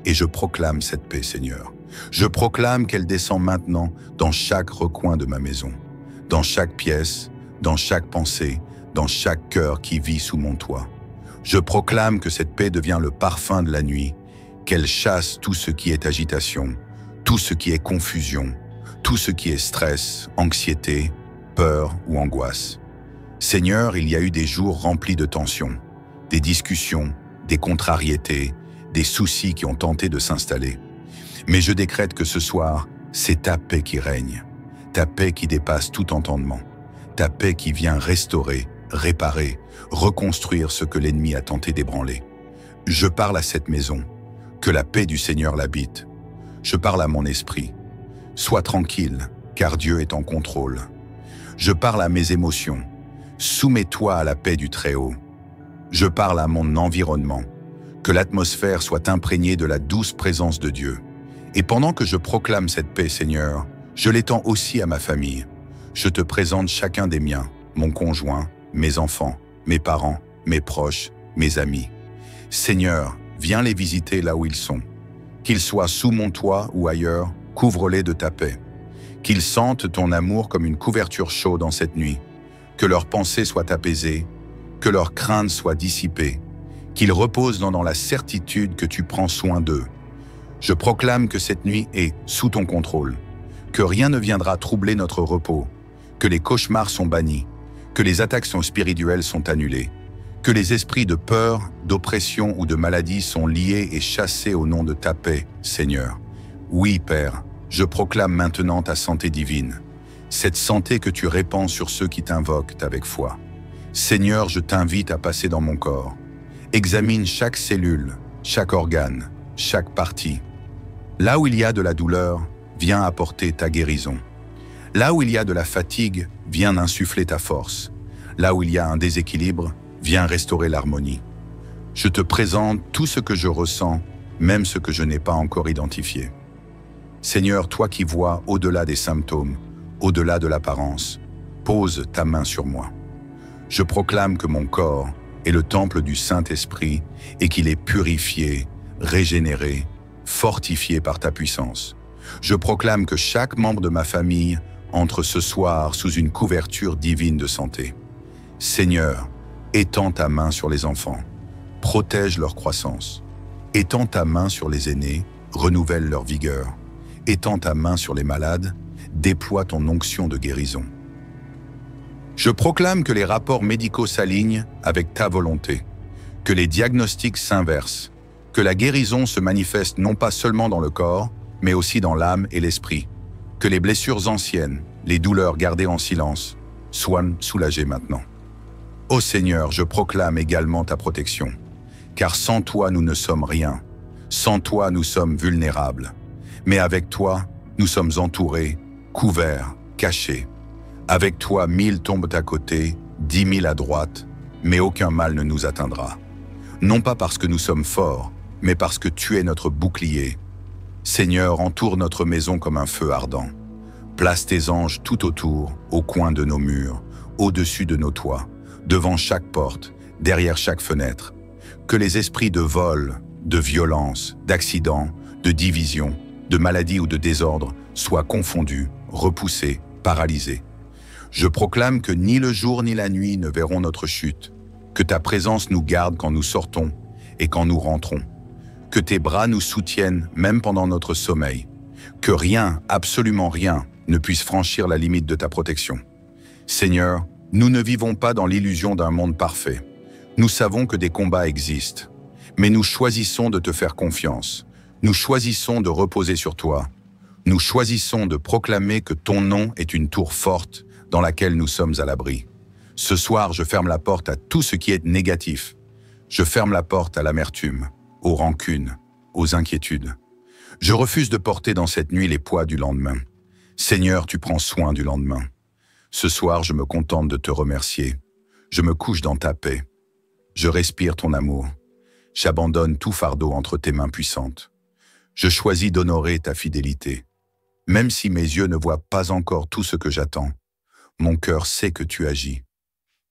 S1: Et je proclame cette paix, Seigneur. Je proclame qu'elle descend maintenant dans chaque recoin de ma maison, dans chaque pièce, dans chaque pensée, dans chaque cœur qui vit sous mon toit. Je proclame que cette paix devient le parfum de la nuit, qu'elle chasse tout ce qui est agitation, tout ce qui est confusion, tout ce qui est stress, anxiété, peur ou angoisse. Seigneur, il y a eu des jours remplis de tensions, des discussions, des contrariétés, des soucis qui ont tenté de s'installer. Mais je décrète que ce soir, c'est ta paix qui règne, ta paix qui dépasse tout entendement, ta paix qui vient restaurer, réparer, reconstruire ce que l'ennemi a tenté d'ébranler. Je parle à cette maison, que la paix du Seigneur l'habite. Je parle à mon esprit. Sois tranquille, car Dieu est en contrôle. Je parle à mes émotions. Soumets-toi à la paix du Très-Haut. Je parle à mon environnement. Que l'atmosphère soit imprégnée de la douce présence de Dieu. Et pendant que je proclame cette paix, Seigneur, je l'étends aussi à ma famille. Je te présente chacun des miens, mon conjoint, mes enfants, mes parents, mes proches, mes amis. Seigneur, viens les visiter là où ils sont. Qu'ils soient sous mon toit ou ailleurs, couvre-les de ta paix. Qu'ils sentent ton amour comme une couverture chaude en cette nuit. Que leurs pensées soient apaisées, que leurs craintes soient dissipées, qu'ils reposent dans la certitude que tu prends soin d'eux. Je proclame que cette nuit est sous ton contrôle, que rien ne viendra troubler notre repos, que les cauchemars sont bannis, que les attaques spirituelles sont annulées, que les esprits de peur, d'oppression ou de maladie sont liés et chassés au nom de ta paix, Seigneur. Oui, Père, je proclame maintenant ta santé divine, cette santé que tu répands sur ceux qui t'invoquent avec foi. Seigneur, je t'invite à passer dans mon corps. Examine chaque cellule, chaque organe, chaque partie. Là où il y a de la douleur, viens apporter ta guérison. Là où il y a de la fatigue, viens insuffler ta force. Là où il y a un déséquilibre, viens restaurer l'harmonie. Je te présente tout ce que je ressens, même ce que je n'ai pas encore identifié. Seigneur, toi qui vois au-delà des symptômes, au-delà de l'apparence, pose ta main sur moi. Je proclame que mon corps est le temple du Saint-Esprit et qu'il est purifié, régénéré, fortifié par ta puissance. Je proclame que chaque membre de ma famille entre ce soir sous une couverture divine de santé. Seigneur, étends ta main sur les enfants, protège leur croissance. Étends ta main sur les aînés, renouvelle leur vigueur. Étends ta main sur les malades, déploie ton onction de guérison. Je proclame que les rapports médicaux s'alignent avec ta volonté, que les diagnostics s'inversent, que la guérison se manifeste non pas seulement dans le corps, mais aussi dans l'âme et l'esprit, que les blessures anciennes, les douleurs gardées en silence, soient soulagées maintenant. Ô Seigneur, je proclame également ta protection, car sans toi nous ne sommes rien, sans toi nous sommes vulnérables, mais avec toi nous sommes entourés, couverts, cachés. Avec toi 1000 tombent à côté, 10 000 à droite, mais aucun mal ne nous atteindra. Non pas parce que nous sommes forts, mais parce que tu es notre bouclier. Seigneur, entoure notre maison comme un feu ardent. Place tes anges tout autour, au coin de nos murs, au-dessus de nos toits, devant chaque porte, derrière chaque fenêtre. Que les esprits de vol, de violence, d'accident, de division, de maladie ou de désordre soient confondus, repoussés, paralysés. Je proclame que ni le jour ni la nuit ne verront notre chute, que ta présence nous garde quand nous sortons et quand nous rentrons, que tes bras nous soutiennent même pendant notre sommeil, que rien, absolument rien, ne puisse franchir la limite de ta protection. Seigneur, nous ne vivons pas dans l'illusion d'un monde parfait. Nous savons que des combats existent, mais nous choisissons de te faire confiance. Nous choisissons de reposer sur toi. Nous choisissons de proclamer que ton nom est une tour forte dans laquelle nous sommes à l'abri. Ce soir, je ferme la porte à tout ce qui est négatif. Je ferme la porte à l'amertume, aux rancunes, aux inquiétudes. Je refuse de porter dans cette nuit les poids du lendemain. Seigneur, tu prends soin du lendemain. Ce soir, je me contente de te remercier. Je me couche dans ta paix. Je respire ton amour. J'abandonne tout fardeau entre tes mains puissantes. Je choisis d'honorer ta fidélité. Même si mes yeux ne voient pas encore tout ce que j'attends, mon cœur sait que tu agis.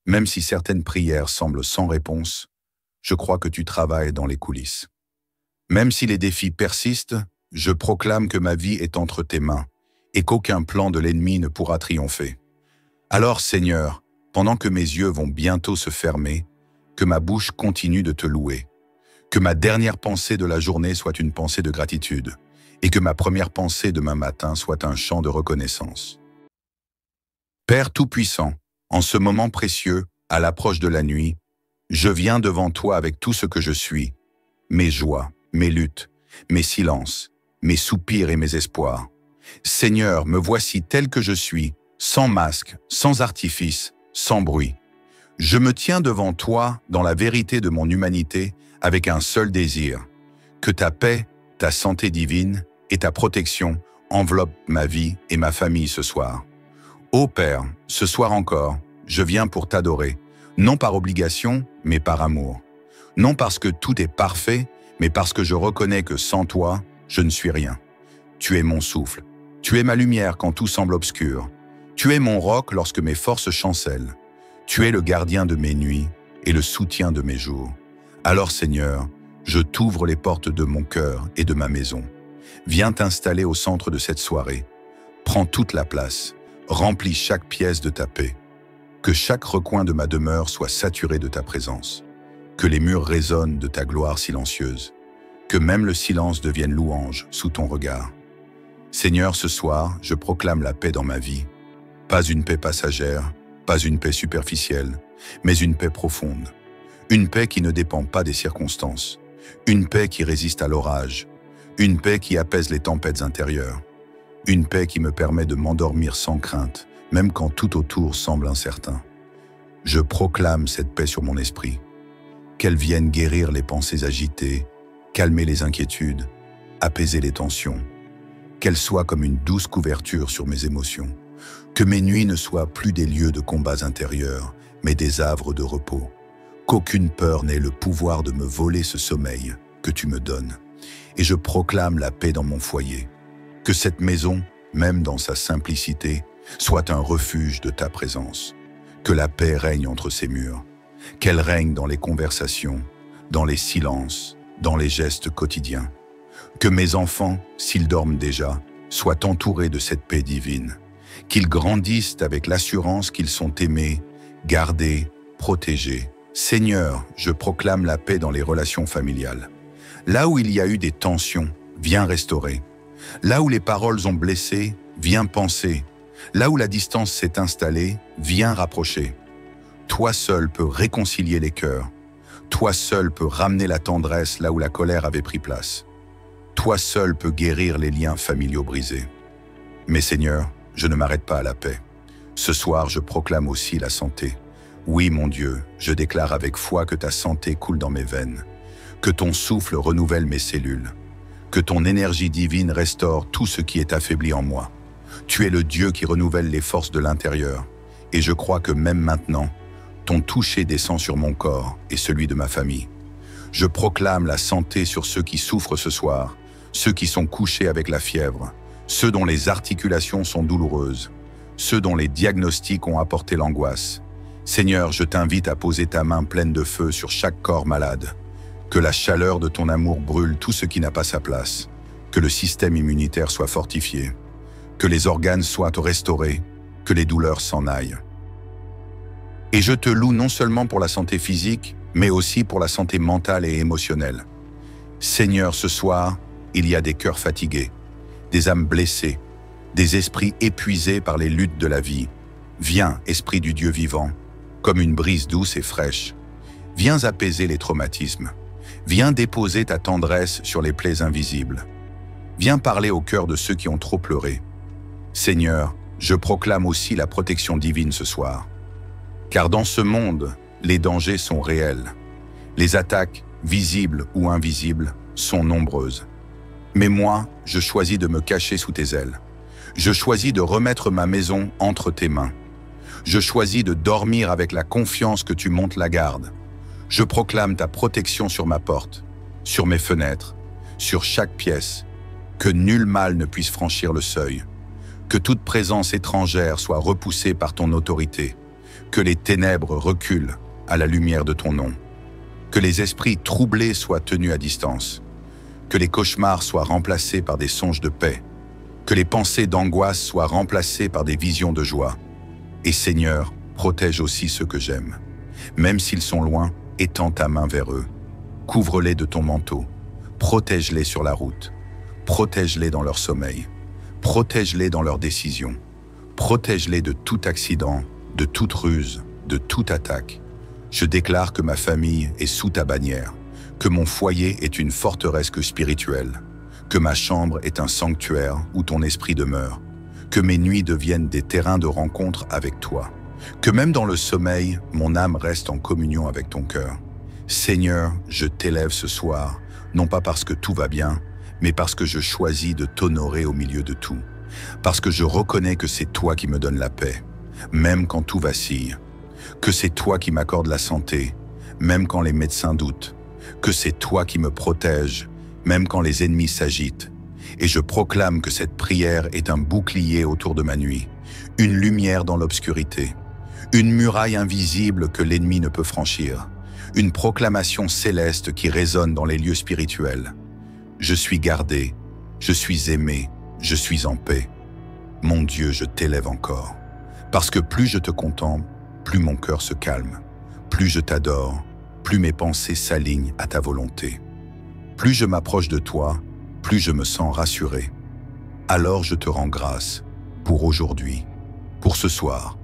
S1: Même si certaines prières semblent sans réponse, je crois que tu travailles dans les coulisses. Même si les défis persistent, je proclame que ma vie est entre tes mains et qu'aucun plan de l'ennemi ne pourra triompher. Alors, Seigneur, pendant que mes yeux vont bientôt se fermer, que ma bouche continue de te louer, que ma dernière pensée de la journée soit une pensée de gratitude et que ma première pensée demain matin soit un chant de reconnaissance. Père Tout-Puissant, en ce moment précieux, à l'approche de la nuit, je viens devant toi avec tout ce que je suis, mes joies, mes luttes, mes silences, mes soupirs et mes espoirs. Seigneur, me voici tel que je suis, sans masque, sans artifice, sans bruit. Je me tiens devant toi dans la vérité de mon humanité avec un seul désir, que ta paix, ta santé divine et ta protection enveloppent ma vie et ma famille ce soir. Ô Père, ce soir encore, je viens pour t'adorer, non par obligation, mais par amour. Non parce que tout est parfait, mais parce que je reconnais que sans toi, je ne suis rien. Tu es mon souffle, tu es ma lumière quand tout semble obscur. Tu es mon roc lorsque mes forces chancellent. Tu es le gardien de mes nuits et le soutien de mes jours. Alors Seigneur, je t'ouvre les portes de mon cœur et de ma maison. Viens t'installer au centre de cette soirée. Prends toute la place, remplis chaque pièce de ta paix. Que chaque recoin de ma demeure soit saturé de ta présence. Que les murs résonnent de ta gloire silencieuse. Que même le silence devienne louange sous ton regard. Seigneur, ce soir, je proclame la paix dans ma vie. Pas une paix passagère, pas une paix superficielle, mais une paix profonde. Une paix qui ne dépend pas des circonstances. Une paix qui résiste à l'orage. Une paix qui apaise les tempêtes intérieures. Une paix qui me permet de m'endormir sans crainte, même quand tout autour semble incertain. Je proclame cette paix sur mon esprit. Qu'elle vienne guérir les pensées agitées, calmer les inquiétudes, apaiser les tensions. Qu'elle soit comme une douce couverture sur mes émotions. Que mes nuits ne soient plus des lieux de combats intérieurs, mais des havres de repos. Qu'aucune peur n'ait le pouvoir de me voler ce sommeil que tu me donnes. Et je proclame la paix dans mon foyer. Que cette maison, même dans sa simplicité, soit un refuge de ta présence. Que la paix règne entre ses murs. Qu'elle règne dans les conversations, dans les silences, dans les gestes quotidiens. Que mes enfants, s'ils dorment déjà, soient entourés de cette paix divine. Qu'ils grandissent avec l'assurance qu'ils sont aimés, gardés, protégés. Seigneur, je proclame la paix dans les relations familiales. Là où il y a eu des tensions, viens restaurer. Là où les paroles ont blessé, viens penser. Là où la distance s'est installée, viens rapprocher. Toi seul peux réconcilier les cœurs. Toi seul peux ramener la tendresse là où la colère avait pris place. Toi seul peux guérir les liens familiaux brisés. Mais Seigneur, je ne m'arrête pas à la paix. Ce soir, je proclame aussi la santé. Oui, mon Dieu, je déclare avec foi que ta santé coule dans mes veines, que ton souffle renouvelle mes cellules, que ton énergie divine restaure tout ce qui est affaibli en moi. Tu es le Dieu qui renouvelle les forces de l'intérieur, et je crois que même maintenant, ton toucher descend sur mon corps et celui de ma famille. Je proclame la santé sur ceux qui souffrent ce soir, ceux qui sont couchés avec la fièvre, ceux dont les articulations sont douloureuses, ceux dont les diagnostics ont apporté l'angoisse. Seigneur, je t'invite à poser ta main pleine de feu sur chaque corps malade. Que la chaleur de ton amour brûle tout ce qui n'a pas sa place. Que le système immunitaire soit fortifié. Que les organes soient restaurés. Que les douleurs s'en aillent. Et je te loue non seulement pour la santé physique, mais aussi pour la santé mentale et émotionnelle. Seigneur, ce soir, il y a des cœurs fatigués, des âmes blessées, des esprits épuisés par les luttes de la vie. Viens, Esprit du Dieu vivant, comme une brise douce et fraîche. Viens apaiser les traumatismes. Viens déposer ta tendresse sur les plaies invisibles. Viens parler au cœur de ceux qui ont trop pleuré. Seigneur, je proclame aussi la protection divine ce soir. Car dans ce monde, les dangers sont réels. Les attaques, visibles ou invisibles, sont nombreuses. Mais moi, je choisis de me cacher sous tes ailes. Je choisis de remettre ma maison entre tes mains. Je choisis de dormir avec la confiance que tu montes la garde. Je proclame ta protection sur ma porte, sur mes fenêtres, sur chaque pièce, que nul mal ne puisse franchir le seuil, que toute présence étrangère soit repoussée par ton autorité, que les ténèbres reculent à la lumière de ton nom, que les esprits troublés soient tenus à distance, que les cauchemars soient remplacés par des songes de paix, que les pensées d'angoisse soient remplacées par des visions de joie. Et Seigneur, protège aussi ceux que j'aime. Même s'ils sont loin, étends ta main vers eux. Couvre-les de ton manteau. Protège-les sur la route. Protège-les dans leur sommeil. Protège-les dans leurs décisions. Protège-les de tout accident, de toute ruse, de toute attaque. Je déclare que ma famille est sous ta bannière, que mon foyer est une forteresse spirituelle, que ma chambre est un sanctuaire où ton esprit demeure, que mes nuits deviennent des terrains de rencontre avec toi, que même dans le sommeil, mon âme reste en communion avec ton cœur. Seigneur, je t'élève ce soir, non pas parce que tout va bien, mais parce que je choisis de t'honorer au milieu de tout, parce que je reconnais que c'est toi qui me donnes la paix, même quand tout vacille, que c'est toi qui m'accordes la santé, même quand les médecins doutent, que c'est toi qui me protèges, même quand les ennemis s'agitent. Et je proclame que cette prière est un bouclier autour de ma nuit, une lumière dans l'obscurité, une muraille invisible que l'ennemi ne peut franchir, une proclamation céleste qui résonne dans les lieux spirituels. Je suis gardé, je suis aimé, je suis en paix. Mon Dieu, je t'élève encore, parce que plus je te contemple, plus mon cœur se calme, plus je t'adore, plus mes pensées s'alignent à ta volonté. Plus je m'approche de toi, plus je me sens rassuré. Alors je te rends grâce pour aujourd'hui, pour ce soir,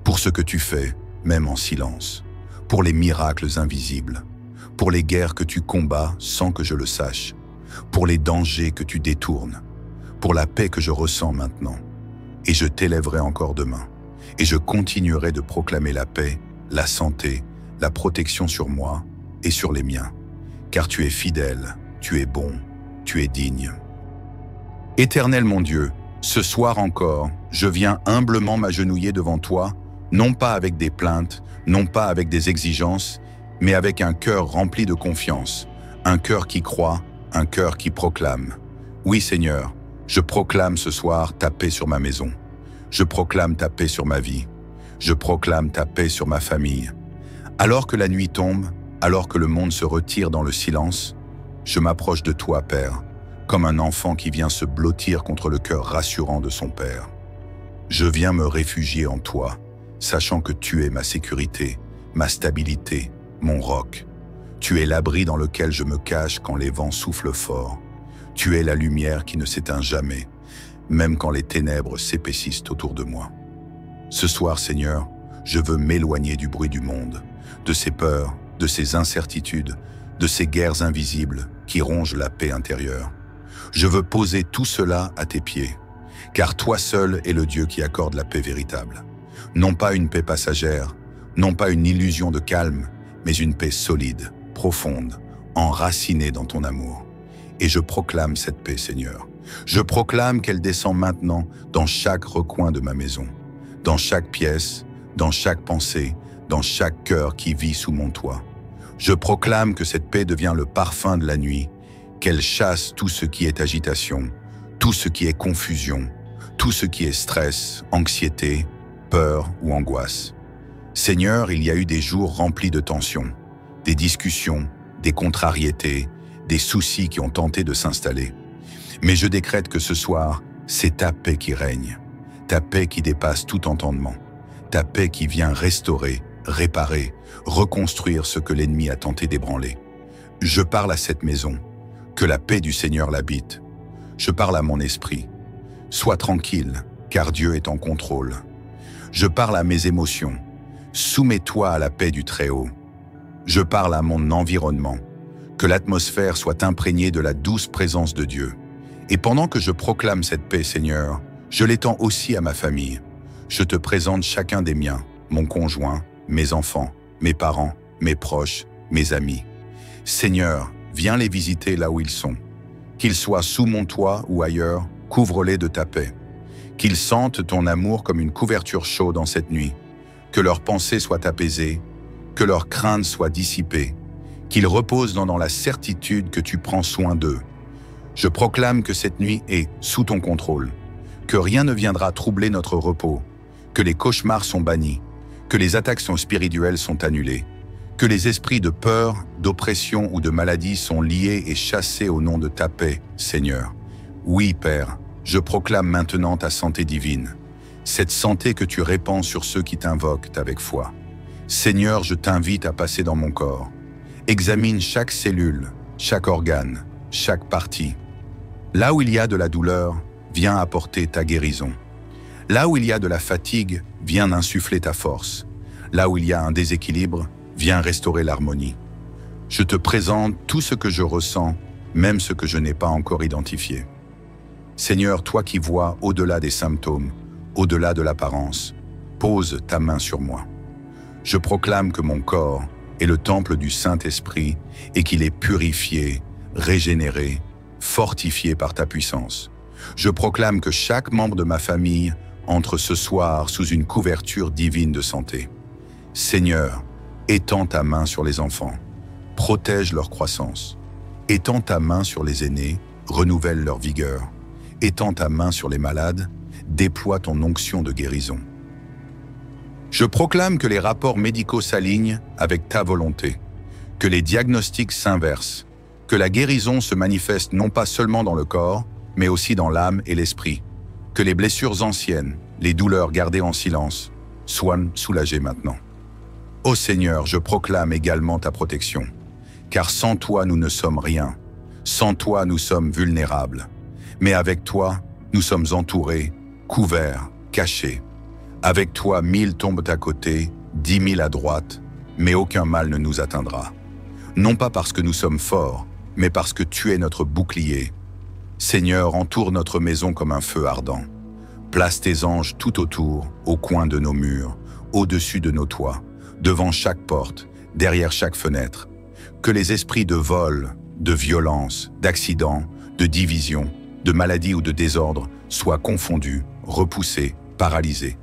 S1: pour ce que tu fais, même en silence, pour les miracles invisibles, pour les guerres que tu combats sans que je le sache, pour les dangers que tu détournes, pour la paix que je ressens maintenant. Et je t'élèverai encore demain, et je continuerai de proclamer la paix, la santé, la protection sur moi et sur les miens, car tu es fidèle, tu es bon, tu es digne. Éternel mon Dieu, ce soir encore, je viens humblement m'agenouiller devant toi, non pas avec des plaintes, non pas avec des exigences, mais avec un cœur rempli de confiance, un cœur qui croit, un cœur qui proclame. Oui Seigneur, je proclame ce soir ta paix sur ma maison. Je proclame ta paix sur ma vie. Je proclame ta paix sur ma famille. Alors que la nuit tombe, alors que le monde se retire dans le silence, je m'approche de toi, Père, comme un enfant qui vient se blottir contre le cœur rassurant de son Père. Je viens me réfugier en toi, sachant que tu es ma sécurité, ma stabilité, mon roc. Tu es l'abri dans lequel je me cache quand les vents soufflent fort. Tu es la lumière qui ne s'éteint jamais, même quand les ténèbres s'épaississent autour de moi. Ce soir, Seigneur, je veux m'éloigner du bruit du monde, de ses peurs, de ses incertitudes, de ces guerres invisibles qui rongent la paix intérieure. Je veux poser tout cela à tes pieds, car toi seul es le Dieu qui accorde la paix véritable. Non pas une paix passagère, non pas une illusion de calme, mais une paix solide, profonde, enracinée dans ton amour. Et je proclame cette paix, Seigneur. Je proclame qu'elle descend maintenant dans chaque recoin de ma maison, dans chaque pièce, dans chaque pensée, dans chaque cœur qui vit sous mon toit. Je proclame que cette paix devient le parfum de la nuit, qu'elle chasse tout ce qui est agitation, tout ce qui est confusion, tout ce qui est stress, anxiété, peur ou angoisse. Seigneur, il y a eu des jours remplis de tensions, des discussions, des contrariétés, des soucis qui ont tenté de s'installer. Mais je décrète que ce soir, c'est ta paix qui règne, ta paix qui dépasse tout entendement, ta paix qui vient restaurer, réparer, reconstruire ce que l'ennemi a tenté d'ébranler. Je parle à cette maison, que la paix du Seigneur l'habite. Je parle à mon esprit. Sois tranquille, car Dieu est en contrôle. Je parle à mes émotions. Soumets-toi à la paix du Très-Haut. Je parle à mon environnement. Que l'atmosphère soit imprégnée de la douce présence de Dieu. Et pendant que je proclame cette paix, Seigneur, je l'étends aussi à ma famille. Je te présente chacun des miens, mon conjoint, mes enfants, mes parents, mes proches, mes amis. Seigneur, viens les visiter là où ils sont. Qu'ils soient sous mon toit ou ailleurs, couvre-les de ta paix. Qu'ils sentent ton amour comme une couverture chaude en cette nuit. Que leurs pensées soient apaisées, que leurs craintes soient dissipées, qu'ils reposent dans la certitude que tu prends soin d'eux. Je proclame que cette nuit est sous ton contrôle, que rien ne viendra troubler notre repos, que les cauchemars sont bannis, que les attaques spirituelles sont annulées, que les esprits de peur, d'oppression ou de maladie sont liés et chassés au nom de ta paix, Seigneur. Oui, Père, je proclame maintenant ta santé divine, cette santé que tu répands sur ceux qui t'invoquent avec foi. Seigneur, je t'invite à passer dans mon corps. Examine chaque cellule, chaque organe, chaque partie. Là où il y a de la douleur, viens apporter ta guérison. Là où il y a de la fatigue, viens insuffler ta force. Là où il y a un déséquilibre, viens restaurer l'harmonie. Je te présente tout ce que je ressens, même ce que je n'ai pas encore identifié. Seigneur, toi qui vois au-delà des symptômes, au-delà de l'apparence, pose ta main sur moi. Je proclame que mon corps est le temple du Saint-Esprit et qu'il est purifié, régénéré, fortifié par ta puissance. Je proclame que chaque membre de ma famille entre ce soir sous une couverture divine de santé. Seigneur, étends ta main sur les enfants, protège leur croissance. Étends ta main sur les aînés, renouvelle leur vigueur. Étends ta main sur les malades, déploie ton onction de guérison. Je proclame que les rapports médicaux s'alignent avec ta volonté, que les diagnostics s'inversent, que la guérison se manifeste non pas seulement dans le corps, mais aussi dans l'âme et l'esprit, que les blessures anciennes, les douleurs gardées en silence, soient soulagées maintenant. Ô Seigneur, je proclame également ta protection, car sans toi nous ne sommes rien, sans toi nous sommes vulnérables, mais avec toi nous sommes entourés, couverts, cachés. Avec toi 1000 tombent à côté, 10 000 à droite, mais aucun mal ne nous atteindra. Non pas parce que nous sommes forts, mais parce que tu es notre bouclier. Seigneur, entoure notre maison comme un feu ardent. Place tes anges tout autour, au coin de nos murs, au-dessus de nos toits, devant chaque porte, derrière chaque fenêtre. Que les esprits de vol, de violence, d'accident, de division, de maladie ou de désordre soient confondus, repoussés, paralysés.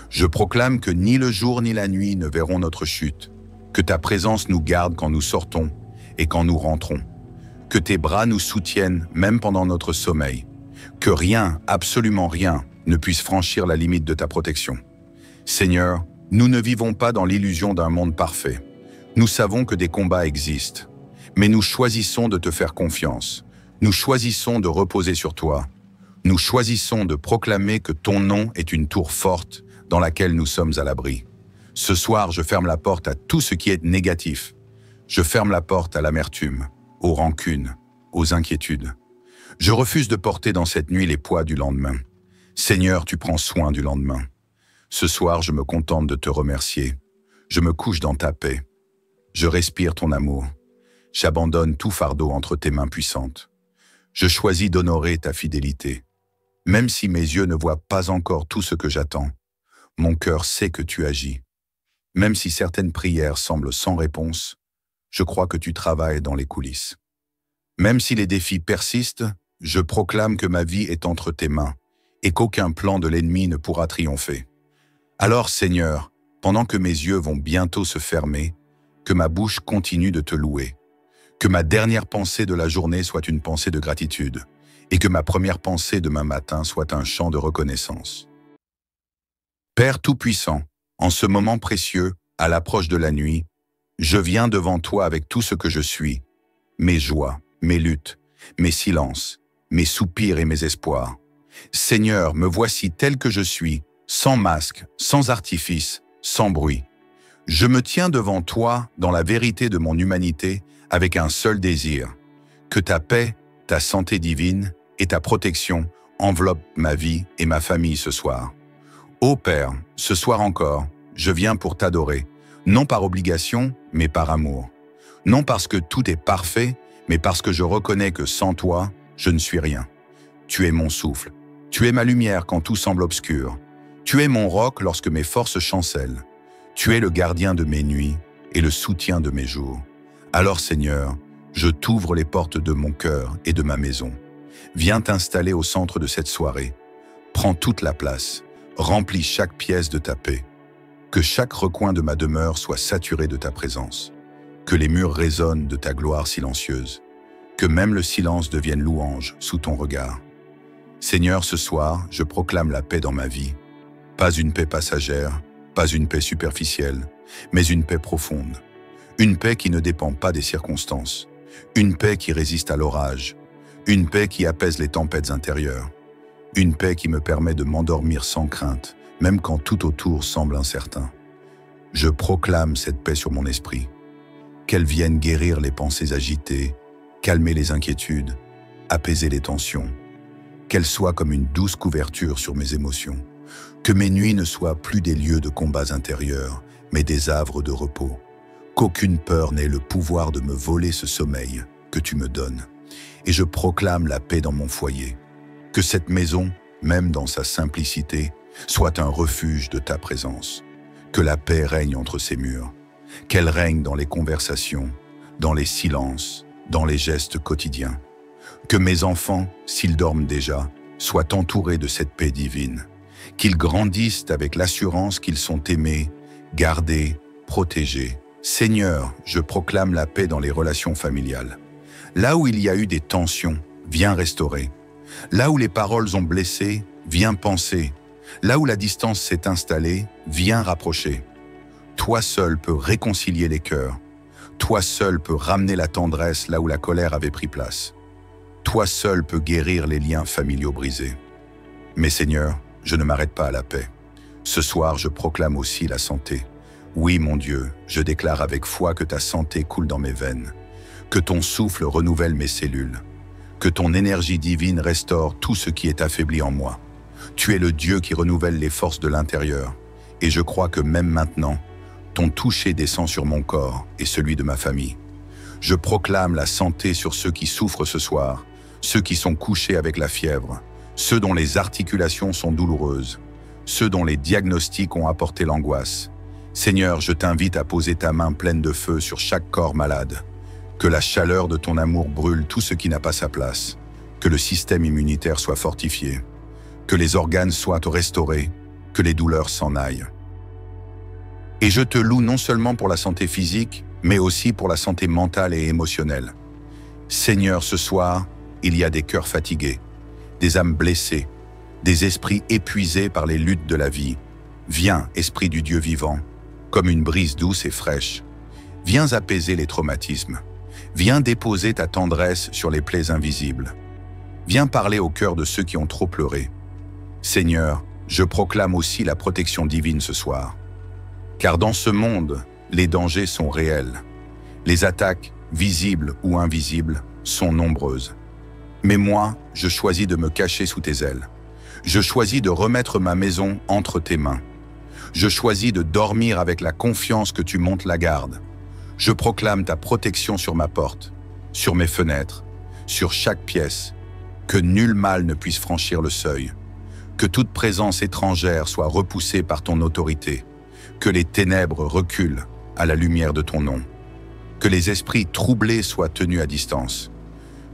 S1: Je proclame que ni le jour ni la nuit ne verront notre chute, que ta présence nous garde quand nous sortons et quand nous rentrons, que tes bras nous soutiennent même pendant notre sommeil, que rien, absolument rien, ne puisse franchir la limite de ta protection. Seigneur, nous ne vivons pas dans l'illusion d'un monde parfait. Nous savons que des combats existent, mais nous choisissons de te faire confiance. Nous choisissons de reposer sur toi. Nous choisissons de proclamer que ton nom est une tour forte dans laquelle nous sommes à l'abri. Ce soir, je ferme la porte à tout ce qui est négatif. Je ferme la porte à l'amertume, aux rancunes, aux inquiétudes. Je refuse de porter dans cette nuit les poids du lendemain. Seigneur, tu prends soin du lendemain. Ce soir, je me contente de te remercier. Je me couche dans ta paix. Je respire ton amour. J'abandonne tout fardeau entre tes mains puissantes. Je choisis d'honorer ta fidélité. Même si mes yeux ne voient pas encore tout ce que j'attends, mon cœur sait que tu agis. Même si certaines prières semblent sans réponse, je crois que tu travailles dans les coulisses. Même si les défis persistent, je proclame que ma vie est entre tes mains et qu'aucun plan de l'ennemi ne pourra triompher. Alors, Seigneur, pendant que mes yeux vont bientôt se fermer, que ma bouche continue de te louer, que ma dernière pensée de la journée soit une pensée de gratitude et que ma première pensée demain matin soit un chant de reconnaissance. Père Tout-Puissant, en ce moment précieux, à l'approche de la nuit, je viens devant toi avec tout ce que je suis, mes joies, mes luttes, mes silences, mes soupirs et mes espoirs. Seigneur, me voici tel que je suis, sans masque, sans artifice, sans bruit. Je me tiens devant toi dans la vérité de mon humanité avec un seul désir, que ta paix, ta santé divine et ta protection enveloppent ma vie et ma famille ce soir. Ô Père, ce soir encore, je viens pour t'adorer, non par obligation, mais par amour. Non parce que tout est parfait, mais parce que je reconnais que sans toi, je ne suis rien. Tu es mon souffle, tu es ma lumière quand tout semble obscur. Tu es mon roc lorsque mes forces chancellent. Tu es le gardien de mes nuits et le soutien de mes jours. Alors Seigneur, je t'ouvre les portes de mon cœur et de ma maison. Viens t'installer au centre de cette soirée. Prends toute la place. Remplis chaque pièce de ta paix. Que chaque recoin de ma demeure soit saturé de ta présence. Que les murs résonnent de ta gloire silencieuse. Que même le silence devienne louange sous ton regard. Seigneur, ce soir, je proclame la paix dans ma vie. Pas une paix passagère, pas une paix superficielle, mais une paix profonde. Une paix qui ne dépend pas des circonstances. Une paix qui résiste à l'orage. Une paix qui apaise les tempêtes intérieures. Une paix qui me permet de m'endormir sans crainte, même quand tout autour semble incertain. Je proclame cette paix sur mon esprit. Qu'elle vienne guérir les pensées agitées, calmer les inquiétudes, apaiser les tensions. Qu'elle soit comme une douce couverture sur mes émotions. Que mes nuits ne soient plus des lieux de combats intérieurs, mais des havres de repos. Qu'aucune peur n'ait le pouvoir de me voler ce sommeil que tu me donnes. et je proclame la paix dans mon foyer. Que cette maison, même dans sa simplicité, soit un refuge de ta présence. Que la paix règne entre ces murs, qu'elle règne dans les conversations, dans les silences, dans les gestes quotidiens. Que mes enfants, s'ils dorment déjà, soient entourés de cette paix divine, qu'ils grandissent avec l'assurance qu'ils sont aimés, gardés, protégés. Seigneur, je proclame la paix dans les relations familiales. Là où il y a eu des tensions, viens restaurer. Là où les paroles ont blessé, viens penser. Là où la distance s'est installée, viens rapprocher. Toi seul peux réconcilier les cœurs. Toi seul peux ramener la tendresse là où la colère avait pris place. Toi seul peux guérir les liens familiaux brisés. Mais Seigneur, je ne m'arrête pas à la paix. Ce soir, je proclame aussi la santé. Oui, mon Dieu, je déclare avec foi que ta santé coule dans mes veines, que ton souffle renouvelle mes cellules, que ton énergie divine restaure tout ce qui est affaibli en moi. Tu es le Dieu qui renouvelle les forces de l'intérieur, et je crois que même maintenant, ton toucher descend sur mon corps et celui de ma famille. Je proclame la santé sur ceux qui souffrent ce soir, ceux qui sont couchés avec la fièvre, ceux dont les articulations sont douloureuses, ceux dont les diagnostics ont apporté l'angoisse. Seigneur, je t'invite à poser ta main pleine de feu sur chaque corps malade. Que la chaleur de ton amour brûle tout ce qui n'a pas sa place. Que le système immunitaire soit fortifié. Que les organes soient restaurés. Que les douleurs s'en aillent. Et je te loue non seulement pour la santé physique, mais aussi pour la santé mentale et émotionnelle. Seigneur, ce soir, il y a des cœurs fatigués, des âmes blessées, des esprits épuisés par les luttes de la vie. Viens, Esprit du Dieu vivant, comme une brise douce et fraîche. Viens apaiser les traumatismes. Viens déposer ta tendresse sur les plaies invisibles. Viens parler au cœur de ceux qui ont trop pleuré. Seigneur, je proclame aussi la protection divine ce soir. Car dans ce monde, les dangers sont réels. Les attaques, visibles ou invisibles, sont nombreuses. Mais moi, je choisis de me cacher sous tes ailes. Je choisis de remettre ma maison entre tes mains. Je choisis de dormir avec la confiance que tu montes la garde. Je proclame ta protection sur ma porte, sur mes fenêtres, sur chaque pièce, que nul mal ne puisse franchir le seuil, que toute présence étrangère soit repoussée par ton autorité, que les ténèbres reculent à la lumière de ton nom, que les esprits troublés soient tenus à distance,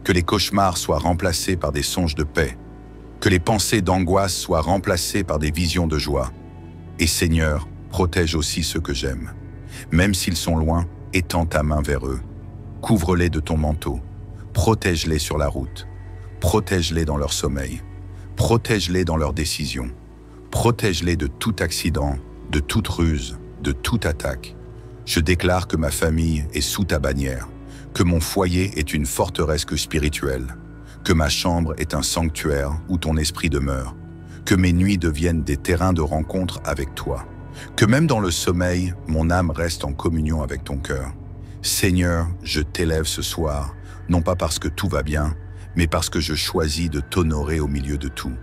S1: que les cauchemars soient remplacés par des songes de paix, que les pensées d'angoisse soient remplacées par des visions de joie. Et Seigneur, protège aussi ceux que j'aime. Même s'ils sont loin, étends ta main vers eux. Couvre-les de ton manteau. Protège-les sur la route. Protège-les dans leur sommeil. Protège-les dans leurs décisions. Protège-les de tout accident, de toute ruse, de toute attaque. Je déclare que ma famille est sous ta bannière, que mon foyer est une forteresse spirituelle, que ma chambre est un sanctuaire où ton esprit demeure, que mes nuits deviennent des terrains de rencontre avec toi, que même dans le sommeil, mon âme reste en communion avec ton cœur. Seigneur, je t'élève ce soir, non pas parce que tout va bien, mais parce que je choisis de t'honorer au milieu de tout,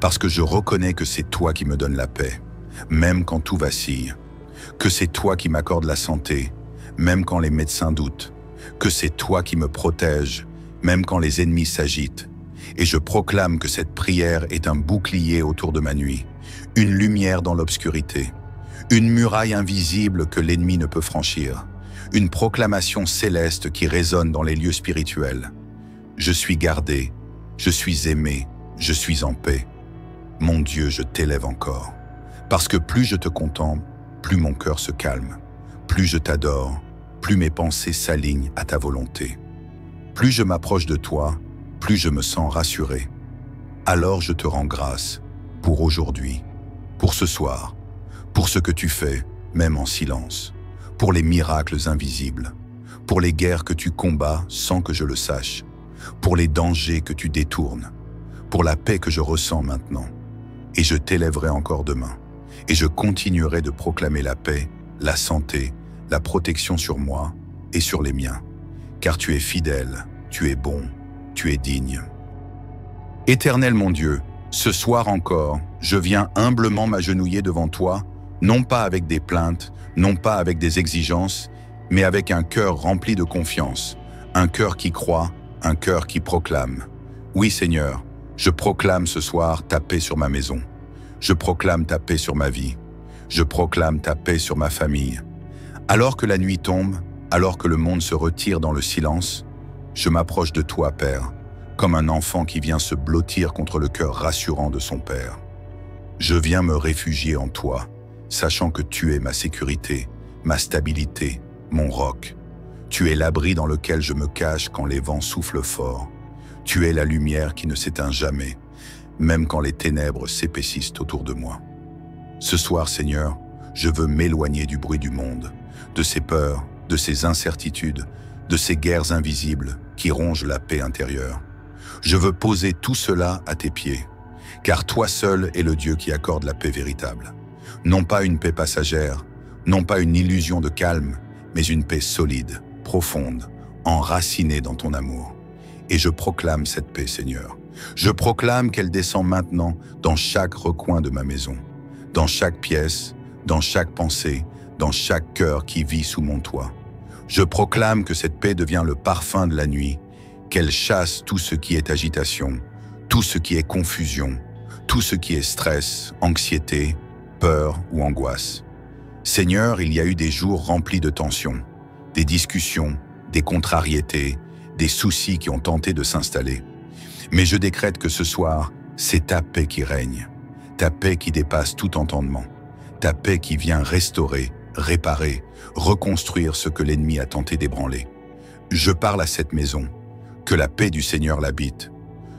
S1: parce que je reconnais que c'est toi qui me donnes la paix, même quand tout vacille, que c'est toi qui m'accordes la santé, même quand les médecins doutent, que c'est toi qui me protèges, même quand les ennemis s'agitent. Et je proclame que cette prière est un bouclier autour de ma nuit, une lumière dans l'obscurité, une muraille invisible que l'ennemi ne peut franchir, une proclamation céleste qui résonne dans les lieux spirituels. Je suis gardé, je suis aimé, je suis en paix. Mon Dieu, je t'élève encore, parce que plus je te contemple, plus mon cœur se calme, plus je t'adore, plus mes pensées s'alignent à ta volonté. Plus je m'approche de toi, plus je me sens rassuré. Alors je te rends grâce pour aujourd'hui, pour ce soir, pour ce que tu fais, même en silence, pour les miracles invisibles, pour les guerres que tu combats sans que je le sache, pour les dangers que tu détournes, pour la paix que je ressens maintenant. Et je t'élèverai encore demain, et je continuerai de proclamer la paix, la santé, la protection sur moi et sur les miens, car tu es fidèle, tu es bon, tu es digne. Éternel mon Dieu, ce soir encore, je viens humblement m'agenouiller devant toi, non pas avec des plaintes, non pas avec des exigences, mais avec un cœur rempli de confiance, un cœur qui croit, un cœur qui proclame. Oui Seigneur, je proclame ce soir ta paix sur ma maison. Je proclame ta paix sur ma vie. Je proclame ta paix sur ma famille. Alors que la nuit tombe, alors que le monde se retire dans le silence, je m'approche de toi, Père, comme un enfant qui vient se blottir contre le cœur rassurant de son Père. Je viens me réfugier en toi, sachant que tu es ma sécurité, ma stabilité, mon roc. Tu es l'abri dans lequel je me cache quand les vents soufflent fort. Tu es la lumière qui ne s'éteint jamais, même quand les ténèbres s'épaississent autour de moi. Ce soir, Seigneur, je veux m'éloigner du bruit du monde, de ses peurs, de ses incertitudes, de ces guerres invisibles qui rongent la paix intérieure. Je veux poser tout cela à tes pieds, car toi seul es le Dieu qui accorde la paix véritable. Non pas une paix passagère, non pas une illusion de calme, mais une paix solide, profonde, enracinée dans ton amour. Et je proclame cette paix, Seigneur. Je proclame qu'elle descend maintenant dans chaque recoin de ma maison, dans chaque pièce, dans chaque pensée, dans chaque cœur qui vit sous mon toit. Je proclame que cette paix devient le parfum de la nuit, qu'elle chasse tout ce qui est agitation, tout ce qui est confusion, tout ce qui est stress, anxiété, peur ou angoisse. Seigneur, il y a eu des jours remplis de tensions, des discussions, des contrariétés, des soucis qui ont tenté de s'installer. Mais je décrète que ce soir, c'est ta paix qui règne, ta paix qui dépasse tout entendement, ta paix qui vient restaurer, réparer, reconstruire ce que l'ennemi a tenté d'ébranler. Je parle à cette maison, que la paix du Seigneur l'habite.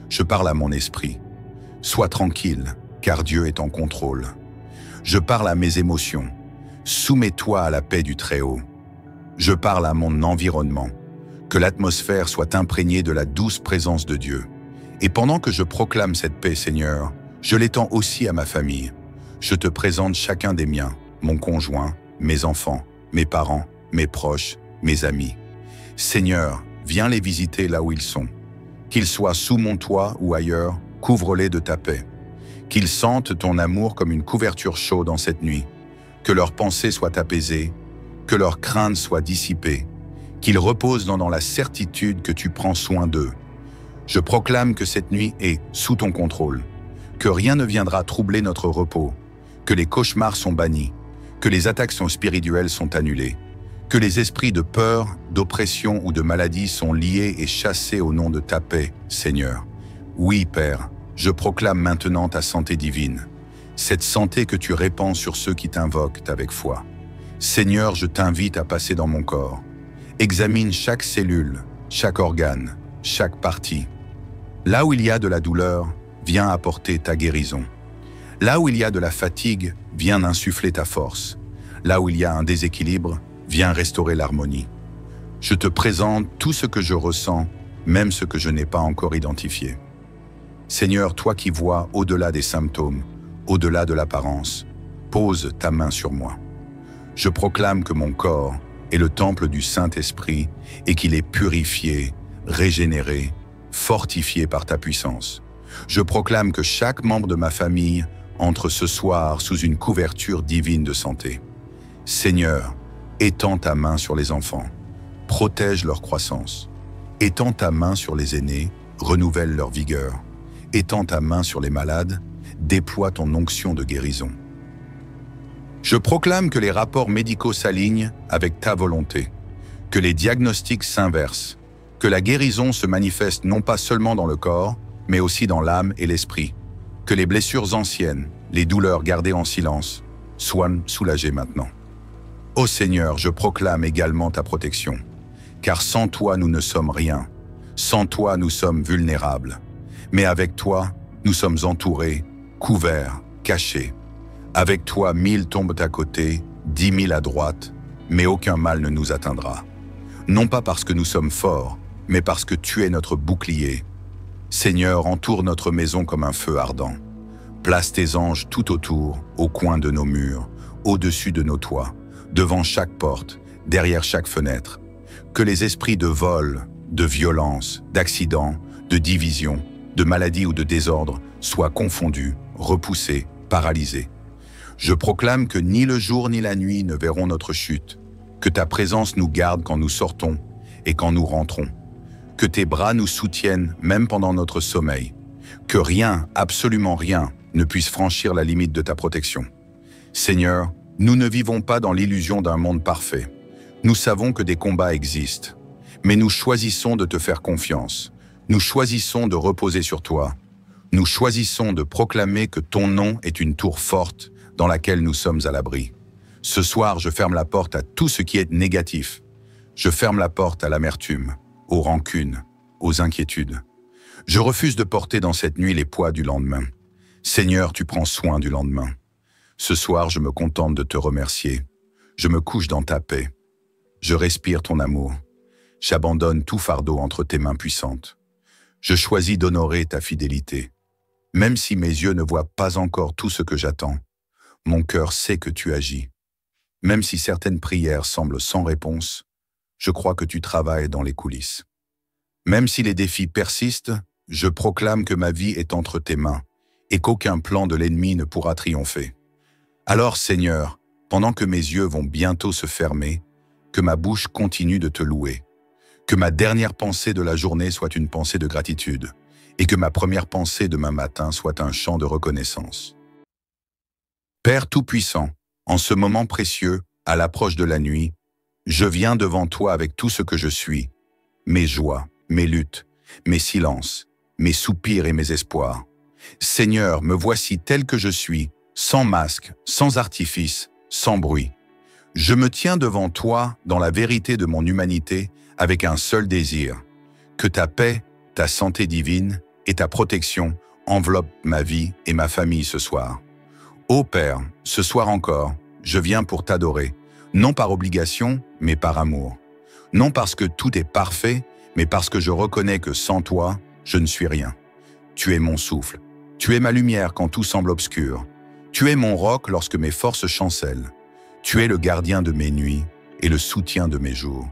S1: Je parle à mon esprit. Sois tranquille, car Dieu est en contrôle. Je parle à mes émotions. Soumets-toi à la paix du Très-Haut. Je parle à mon environnement. Que l'atmosphère soit imprégnée de la douce présence de Dieu. Et pendant que je proclame cette paix, Seigneur, je l'étends aussi à ma famille. Je te présente chacun des miens, mon conjoint, mes enfants, mes parents, mes proches, mes amis. Seigneur, viens les visiter là où ils sont. Qu'ils soient sous mon toit ou ailleurs, couvre-les de ta paix. Qu'ils sentent ton amour comme une couverture chaude en cette nuit. Que leurs pensées soient apaisées, que leurs craintes soient dissipées, qu'ils reposent dans la certitude que tu prends soin d'eux. Je proclame que cette nuit est sous ton contrôle, que rien ne viendra troubler notre repos, que les cauchemars sont bannis, que les attaques spirituelles sont annulées, que les esprits de peur, d'oppression ou de maladie sont liés et chassés au nom de ta paix, Seigneur. Oui, Père, je proclame maintenant ta santé divine, cette santé que tu répands sur ceux qui t'invoquent avec foi. Seigneur, je t'invite à passer dans mon corps. Examine chaque cellule, chaque organe, chaque partie. Là où il y a de la douleur, viens apporter ta guérison. Là où il y a de la fatigue, viens insuffler ta force. Là où il y a un déséquilibre, viens restaurer l'harmonie. Je te présente tout ce que je ressens, même ce que je n'ai pas encore identifié. Seigneur, toi qui vois au-delà des symptômes, au-delà de l'apparence, pose ta main sur moi. Je proclame que mon corps est le temple du Saint-Esprit et qu'il est purifié, régénéré, fortifié par ta puissance. Je proclame que chaque membre de ma famille entre ce soir sous une couverture divine de santé. Seigneur, étends ta main sur les enfants, protège leur croissance. Étends ta main sur les aînés, renouvelle leur vigueur. Étends ta main sur les malades, déploie ton onction de guérison. Je proclame que les rapports médicaux s'alignent avec ta volonté, que les diagnostics s'inversent, que la guérison se manifeste non pas seulement dans le corps, mais aussi dans l'âme et l'esprit, que les blessures anciennes, les douleurs gardées en silence, soient soulagées maintenant. Ô Seigneur, je proclame également ta protection, car sans toi nous ne sommes rien, sans toi nous sommes vulnérables, mais avec toi nous sommes entourés, couverts, cachés. Avec toi 1000 tombent à côté, 10 000 à droite, mais aucun mal ne nous atteindra. Non pas parce que nous sommes forts, mais parce que tu es notre bouclier. Seigneur, entoure notre maison comme un feu ardent. Place tes anges tout autour, au coin de nos murs, au-dessus de nos toits, devant chaque porte, derrière chaque fenêtre. Que les esprits de vol, de violence, d'accident, de division, de maladie ou de désordre soient confondus, repoussés, paralysés. Je proclame que ni le jour ni la nuit ne verront notre chute, que ta présence nous garde quand nous sortons et quand nous rentrons, Que tes bras nous soutiennent même pendant notre sommeil. Que rien, absolument rien, ne puisse franchir la limite de ta protection. Seigneur, nous ne vivons pas dans l'illusion d'un monde parfait. Nous savons que des combats existent. Mais nous choisissons de te faire confiance. Nous choisissons de reposer sur toi. Nous choisissons de proclamer que ton nom est une tour forte dans laquelle nous sommes à l'abri. Ce soir, je ferme la porte à tout ce qui est négatif. Je ferme la porte à l'amertume, aux rancunes, aux inquiétudes. Je refuse de porter dans cette nuit les poids du lendemain. Seigneur, tu prends soin du lendemain. Ce soir, je me contente de te remercier. Je me couche dans ta paix. Je respire ton amour. J'abandonne tout fardeau entre tes mains puissantes. Je choisis d'honorer ta fidélité. Même si mes yeux ne voient pas encore tout ce que j'attends, mon cœur sait que tu agis. Même si certaines prières semblent sans réponse, je crois que tu travailles dans les coulisses. Même si les défis persistent, je proclame que ma vie est entre tes mains et qu'aucun plan de l'ennemi ne pourra triompher. Alors, Seigneur, pendant que mes yeux vont bientôt se fermer, que ma bouche continue de te louer. Que ma dernière pensée de la journée soit une pensée de gratitude et que ma première pensée demain matin soit un chant de reconnaissance. Père Tout-Puissant, en ce moment précieux, à l'approche de la nuit, je viens devant toi avec tout ce que je suis, mes joies, mes luttes, mes silences, mes soupirs et mes espoirs. Seigneur, me voici tel que je suis, sans masque, sans artifice, sans bruit. Je me tiens devant toi dans la vérité de mon humanité avec un seul désir, que ta paix, ta santé divine et ta protection enveloppent ma vie et ma famille ce soir. Ô Père, ce soir encore, je viens pour t'adorer, non par obligation, mais par amour. Non parce que tout est parfait, mais parce que je reconnais que sans toi, je ne suis rien. Tu es mon souffle, tu es ma lumière quand tout semble obscur. Tu es mon roc lorsque mes forces chancellent. Tu es le gardien de mes nuits et le soutien de mes jours.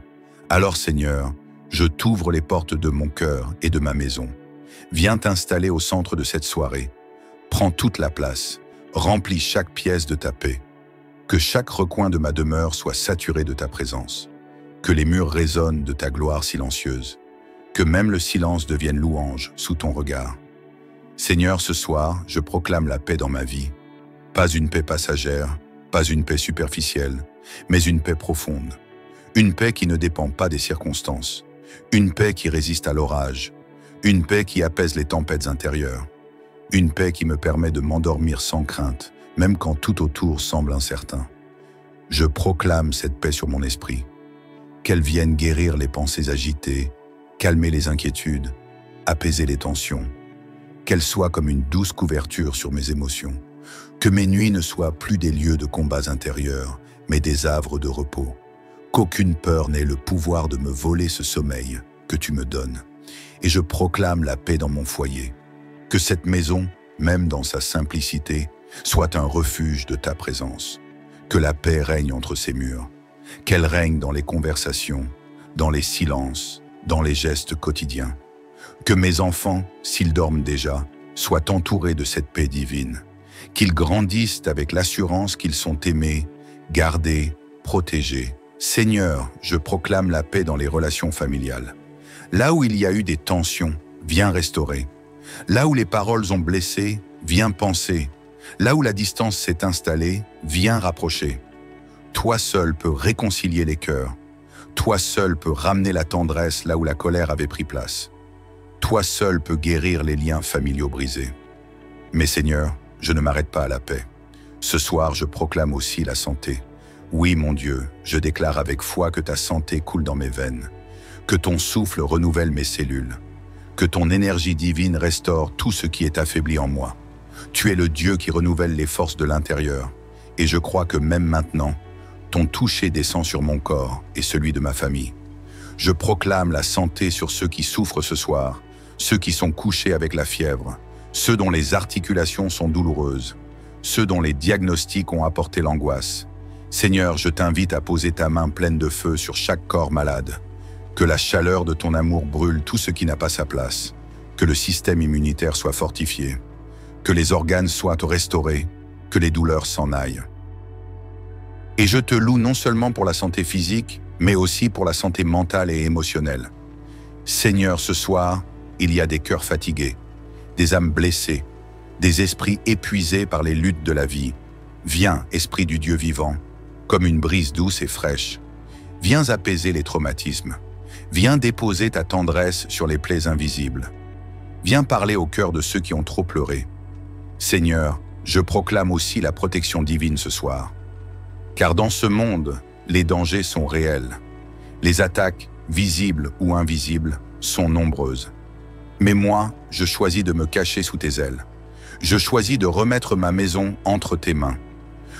S1: Alors Seigneur, je t'ouvre les portes de mon cœur et de ma maison. Viens t'installer au centre de cette soirée. Prends toute la place, remplis chaque pièce de ta paix. Que chaque recoin de ma demeure soit saturé de ta présence. Que les murs résonnent de ta gloire silencieuse. Que même le silence devienne louange sous ton regard. Seigneur, ce soir, je proclame la paix dans ma vie. Pas une paix passagère, pas une paix superficielle, mais une paix profonde. Une paix qui ne dépend pas des circonstances. Une paix qui résiste à l'orage. Une paix qui apaise les tempêtes intérieures. Une paix qui me permet de m'endormir sans crainte, même quand tout autour semble incertain. Je proclame cette paix sur mon esprit. Qu'elle vienne guérir les pensées agitées, calmer les inquiétudes, apaiser les tensions. Qu'elle soit comme une douce couverture sur mes émotions. Que mes nuits ne soient plus des lieux de combats intérieurs, mais des havres de repos. Qu'aucune peur n'ait le pouvoir de me voler ce sommeil que tu me donnes. Et je proclame la paix dans mon foyer. Que cette maison, même dans sa simplicité, soit un refuge de ta présence. Que la paix règne entre ses murs. Qu'elle règne dans les conversations, dans les silences, dans les gestes quotidiens. Que mes enfants, s'ils dorment déjà, soient entourés de cette paix divine. Qu'ils grandissent avec l'assurance qu'ils sont aimés, gardés, protégés. Seigneur, je proclame la paix dans les relations familiales. Là où il y a eu des tensions, viens restaurer. Là où les paroles ont blessé, viens penser. Là où la distance s'est installée, viens rapprocher. Toi seul peux réconcilier les cœurs. Toi seul peux ramener la tendresse là où la colère avait pris place. Toi seul peux guérir les liens familiaux brisés. Mais Seigneur, je ne m'arrête pas à la paix. Ce soir, je proclame aussi la santé. Oui, mon Dieu, je déclare avec foi que ta santé coule dans mes veines, que ton souffle renouvelle mes cellules, que ton énergie divine restaure tout ce qui est affaibli en moi. Tu es le Dieu qui renouvelle les forces de l'intérieur, et je crois que même maintenant, ton toucher descend sur mon corps et celui de ma famille. Je proclame la santé sur ceux qui souffrent ce soir, ceux qui sont couchés avec la fièvre, ceux dont les articulations sont douloureuses, ceux dont les diagnostics ont apporté l'angoisse. Seigneur, je t'invite à poser ta main pleine de feu sur chaque corps malade. Que la chaleur de ton amour brûle tout ce qui n'a pas sa place. Que le système immunitaire soit fortifié. Que les organes soient restaurés. Que les douleurs s'en aillent. Et je te loue non seulement pour la santé physique, mais aussi pour la santé mentale et émotionnelle. Seigneur, ce soir, il y a des cœurs fatigués, des âmes blessées, des esprits épuisés par les luttes de la vie. Viens, Esprit du Dieu vivant, comme une brise douce et fraîche. Viens apaiser les traumatismes. Viens déposer ta tendresse sur les plaies invisibles. Viens parler au cœur de ceux qui ont trop pleuré. Seigneur, je proclame aussi la protection divine ce soir. Car dans ce monde, les dangers sont réels. Les attaques, visibles ou invisibles, sont nombreuses. Mais moi, je choisis de me cacher sous tes ailes. Je choisis de remettre ma maison entre tes mains.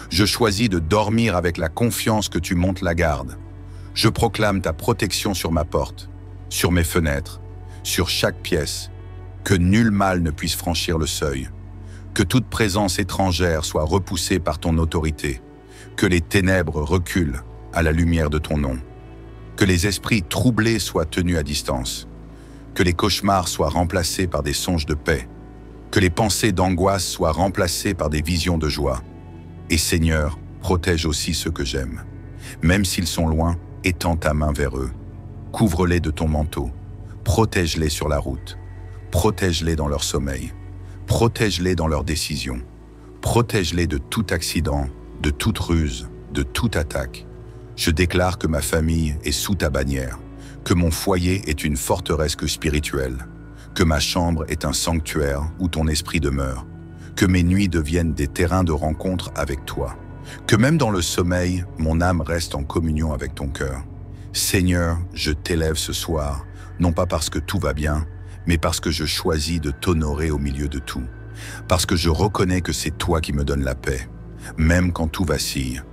S1: Je choisis de dormir avec la confiance que tu montes la garde. Je proclame ta protection sur ma porte, sur mes fenêtres, sur chaque pièce, que nul mal ne puisse franchir le seuil, que toute présence étrangère soit repoussée par ton autorité, que les ténèbres reculent à la lumière de ton nom, que les esprits troublés soient tenus à distance, que les cauchemars soient remplacés par des songes de paix, que les pensées d'angoisse soient remplacées par des visions de joie. Et Seigneur, protège aussi ceux que j'aime. Même s'ils sont loin, étends ta main vers eux. Couvre-les de ton manteau. Protège-les sur la route. Protège-les dans leur sommeil. Protège-les dans leurs décisions. Protège-les de tout accident, de toute ruse, de toute attaque. Je déclare que ma famille est sous ta bannière, que mon foyer est une forteresse spirituelle, que ma chambre est un sanctuaire où ton esprit demeure, que mes nuits deviennent des terrains de rencontre avec toi, que même dans le sommeil, mon âme reste en communion avec ton cœur. Seigneur, je t'élève ce soir, non pas parce que tout va bien, mais parce que je choisis de t'honorer au milieu de tout, parce que je reconnais que c'est toi qui me donnes la paix, même quand tout vacille,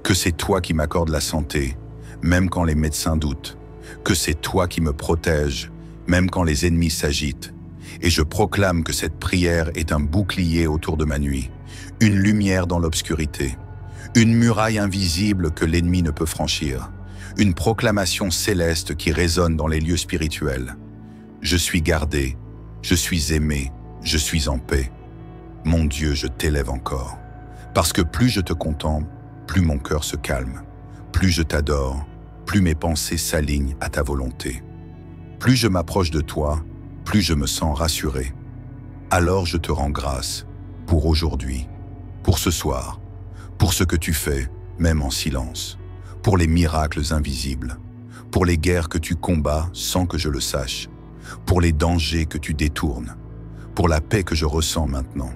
S1: que c'est toi qui m'accordes la santé, même quand les médecins doutent, que c'est toi qui me protèges, même quand les ennemis s'agitent. Et je proclame que cette prière est un bouclier autour de ma nuit, une lumière dans l'obscurité, une muraille invisible que l'ennemi ne peut franchir, une proclamation céleste qui résonne dans les lieux spirituels. Je suis gardé, je suis aimé, je suis en paix. Mon Dieu, je t'élève encore, parce que plus je te contemple, plus mon cœur se calme, plus je t'adore, plus mes pensées s'alignent à ta volonté. Plus je m'approche de toi, plus je me sens rassuré. Alors je te rends grâce pour aujourd'hui, pour ce soir, pour ce que tu fais, même en silence, pour les miracles invisibles, pour les guerres que tu combats sans que je le sache, pour les dangers que tu détournes, pour la paix que je ressens maintenant.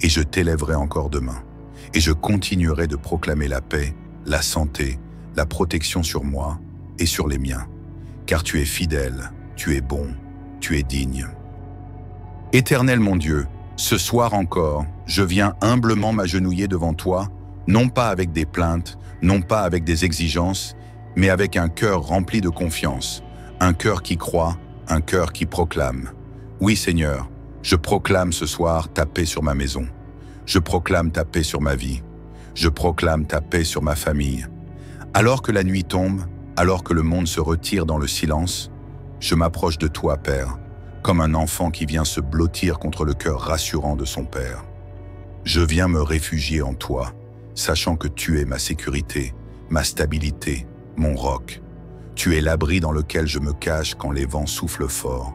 S1: Et je t'élèverai encore demain, et je continuerai de proclamer la paix, la santé, la protection sur moi et sur les miens, car tu es fidèle, tu es bon, tu es digne. Éternel mon Dieu, ce soir encore, je viens humblement m'agenouiller devant toi, non pas avec des plaintes, non pas avec des exigences, mais avec un cœur rempli de confiance, un cœur qui croit, un cœur qui proclame. Oui Seigneur, je proclame ce soir ta paix sur ma maison. Je proclame ta paix sur ma vie. Je proclame ta paix sur ma famille. Alors que la nuit tombe, alors que le monde se retire dans le silence, je m'approche de toi, Père, comme un enfant qui vient se blottir contre le cœur rassurant de son Père. Je viens me réfugier en toi, sachant que tu es ma sécurité, ma stabilité, mon roc. Tu es l'abri dans lequel je me cache quand les vents soufflent fort.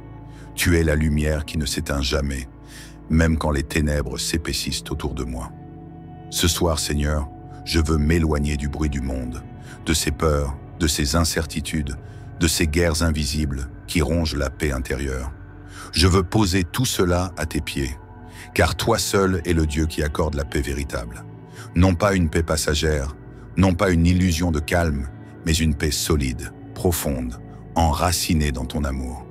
S1: Tu es la lumière qui ne s'éteint jamais, même quand les ténèbres s'épaississent autour de moi. Ce soir, Seigneur, je veux m'éloigner du bruit du monde, de ses peurs, de ses incertitudes, de ces guerres invisibles qui rongent la paix intérieure. Je veux poser tout cela à tes pieds, car toi seul es le Dieu qui accorde la paix véritable. Non pas une paix passagère, non pas une illusion de calme, mais une paix solide, profonde, enracinée dans ton amour.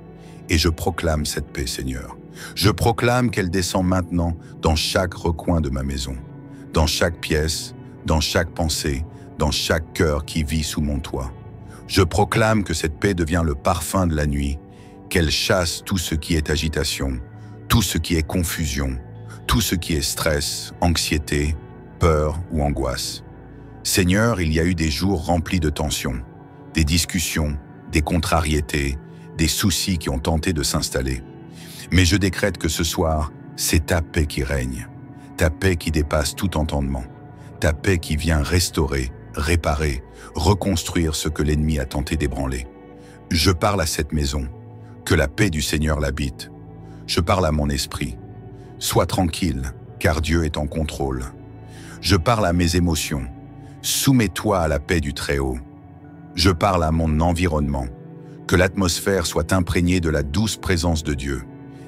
S1: Et je proclame cette paix, Seigneur. Je proclame qu'elle descend maintenant dans chaque recoin de ma maison, dans chaque pièce, dans chaque pensée, dans chaque cœur qui vit sous mon toit. Je proclame que cette paix devient le parfum de la nuit, qu'elle chasse tout ce qui est agitation, tout ce qui est confusion, tout ce qui est stress, anxiété, peur ou angoisse. Seigneur, il y a eu des jours remplis de tensions, des discussions, des contrariétés, des soucis qui ont tenté de s'installer. Mais je décrète que ce soir, c'est ta paix qui règne, ta paix qui dépasse tout entendement, ta paix qui vient restaurer, réparer, reconstruire ce que l'ennemi a tenté d'ébranler. Je parle à cette maison, Que la paix du Seigneur l'habite. Je parle à mon esprit. Sois tranquille, car Dieu est en contrôle. Je parle à mes émotions. Soumets-toi à la paix du Très-Haut. Je parle à mon environnement. Que l'atmosphère soit imprégnée de la douce présence de Dieu.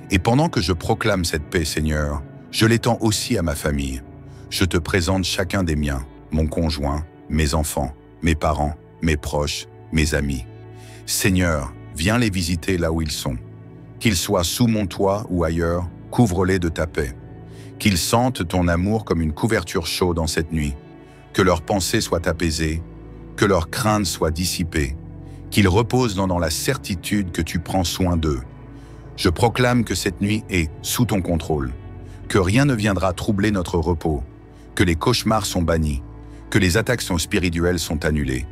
S1: Et pendant que je proclame cette paix, Seigneur, je l'étends aussi à ma famille. Je te présente chacun des miens, mon conjoint, mes enfants, mes parents, mes proches, mes amis. Seigneur, viens les visiter là où ils sont. Qu'ils soient sous mon toit ou ailleurs, couvre-les de ta paix. Qu'ils sentent ton amour comme une couverture chaude en cette nuit. Que leurs pensées soient apaisées, que leurs craintes soient dissipées, qu'ils reposent dans la certitude que tu prends soin d'eux. Je proclame que cette nuit est sous ton contrôle, que rien ne viendra troubler notre repos, que les cauchemars sont bannis, que les attaques spirituelles sont annulées,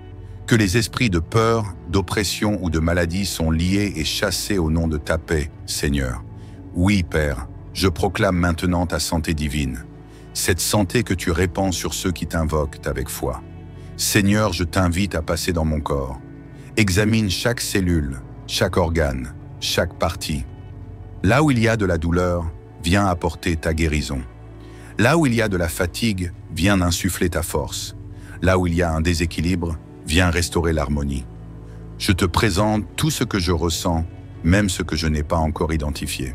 S1: que les esprits de peur, d'oppression ou de maladie sont liés et chassés au nom de ta paix, Seigneur. Oui, Père, je proclame maintenant ta santé divine, cette santé que tu répands sur ceux qui t'invoquent avec foi. Seigneur, je t'invite à passer dans mon corps. Examine chaque cellule, chaque organe, chaque partie. Là où il y a de la douleur, viens apporter ta guérison. Là où il y a de la fatigue, viens insuffler ta force. Là où il y a un déséquilibre, viens restaurer l'harmonie. Je te présente tout ce que je ressens, même ce que je n'ai pas encore identifié.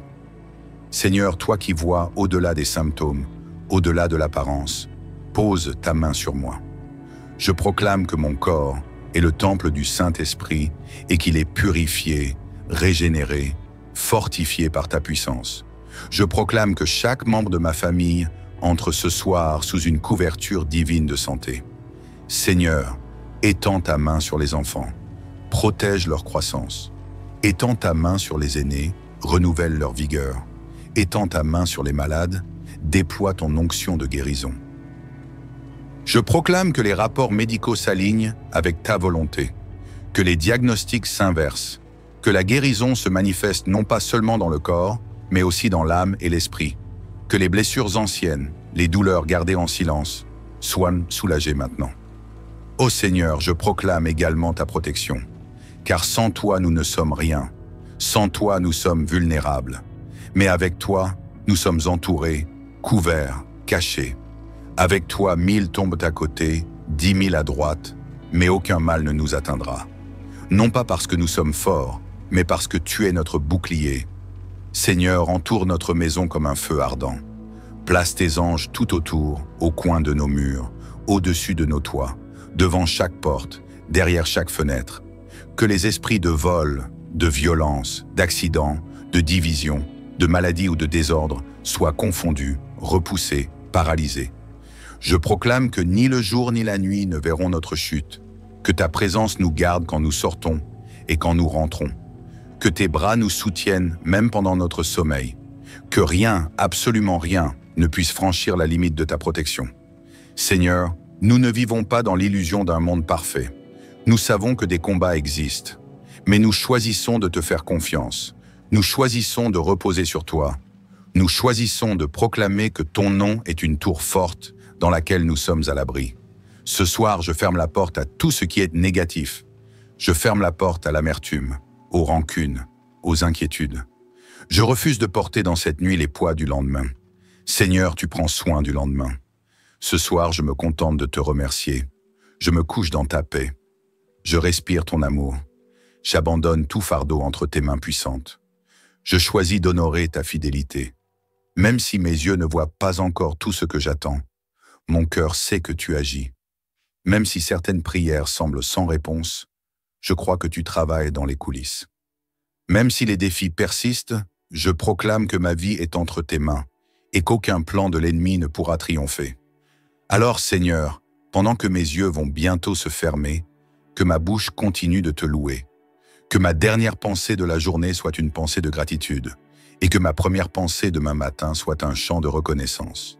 S1: Seigneur, toi qui vois au-delà des symptômes, au-delà de l'apparence, pose ta main sur moi. Je proclame que mon corps est le temple du Saint-Esprit et qu'il est purifié, régénéré, fortifié par ta puissance. Je proclame que chaque membre de ma famille entre ce soir sous une couverture divine de santé. Seigneur, étends ta main sur les enfants, protège leur croissance. Étends ta main sur les aînés, renouvelle leur vigueur. Étends ta main sur les malades, déploie ton onction de guérison. Je proclame que les rapports médicaux s'alignent avec ta volonté, que les diagnostics s'inversent, que la guérison se manifeste non pas seulement dans le corps, mais aussi dans l'âme et l'esprit, que les blessures anciennes, les douleurs gardées en silence, soient soulagées maintenant. Ô Seigneur, je proclame également ta protection, car sans toi nous ne sommes rien, sans toi nous sommes vulnérables, mais avec toi nous sommes entourés, couverts, cachés. Avec toi, 1000 tombent à côté, 10 000 à droite, mais aucun mal ne nous atteindra. Non pas parce que nous sommes forts, mais parce que tu es notre bouclier. Seigneur, entoure notre maison comme un feu ardent. Place tes anges tout autour, au coin de nos murs, au-dessus de nos toits, devant chaque porte, derrière chaque fenêtre. Que les esprits de vol, de violence, d'accident, de division, de maladie ou de désordre soient confondus, repoussés, paralysés. Je proclame que ni le jour ni la nuit ne verront notre chute, que ta présence nous garde quand nous sortons et quand nous rentrons, que tes bras nous soutiennent même pendant notre sommeil, que rien, absolument rien, ne puisse franchir la limite de ta protection. Seigneur, nous ne vivons pas dans l'illusion d'un monde parfait. Nous savons que des combats existent, mais nous choisissons de te faire confiance. Nous choisissons de reposer sur toi. Nous choisissons de proclamer que ton nom est une tour forte dans laquelle nous sommes à l'abri. Ce soir, je ferme la porte à tout ce qui est négatif. Je ferme la porte à l'amertume, aux rancunes, aux inquiétudes. Je refuse de porter dans cette nuit les poids du lendemain. Seigneur, tu prends soin du lendemain. Ce soir, je me contente de te remercier. Je me couche dans ta paix. Je respire ton amour. J'abandonne tout fardeau entre tes mains puissantes. Je choisis d'honorer ta fidélité. Même si mes yeux ne voient pas encore tout ce que j'attends, mon cœur sait que tu agis. Même si certaines prières semblent sans réponse, je crois que tu travailles dans les coulisses. Même si les défis persistent, je proclame que ma vie est entre tes mains et qu'aucun plan de l'ennemi ne pourra triompher. Alors, Seigneur, pendant que mes yeux vont bientôt se fermer, que ma bouche continue de te louer, que ma dernière pensée de la journée soit une pensée de gratitude et que ma première pensée demain matin soit un chant de reconnaissance.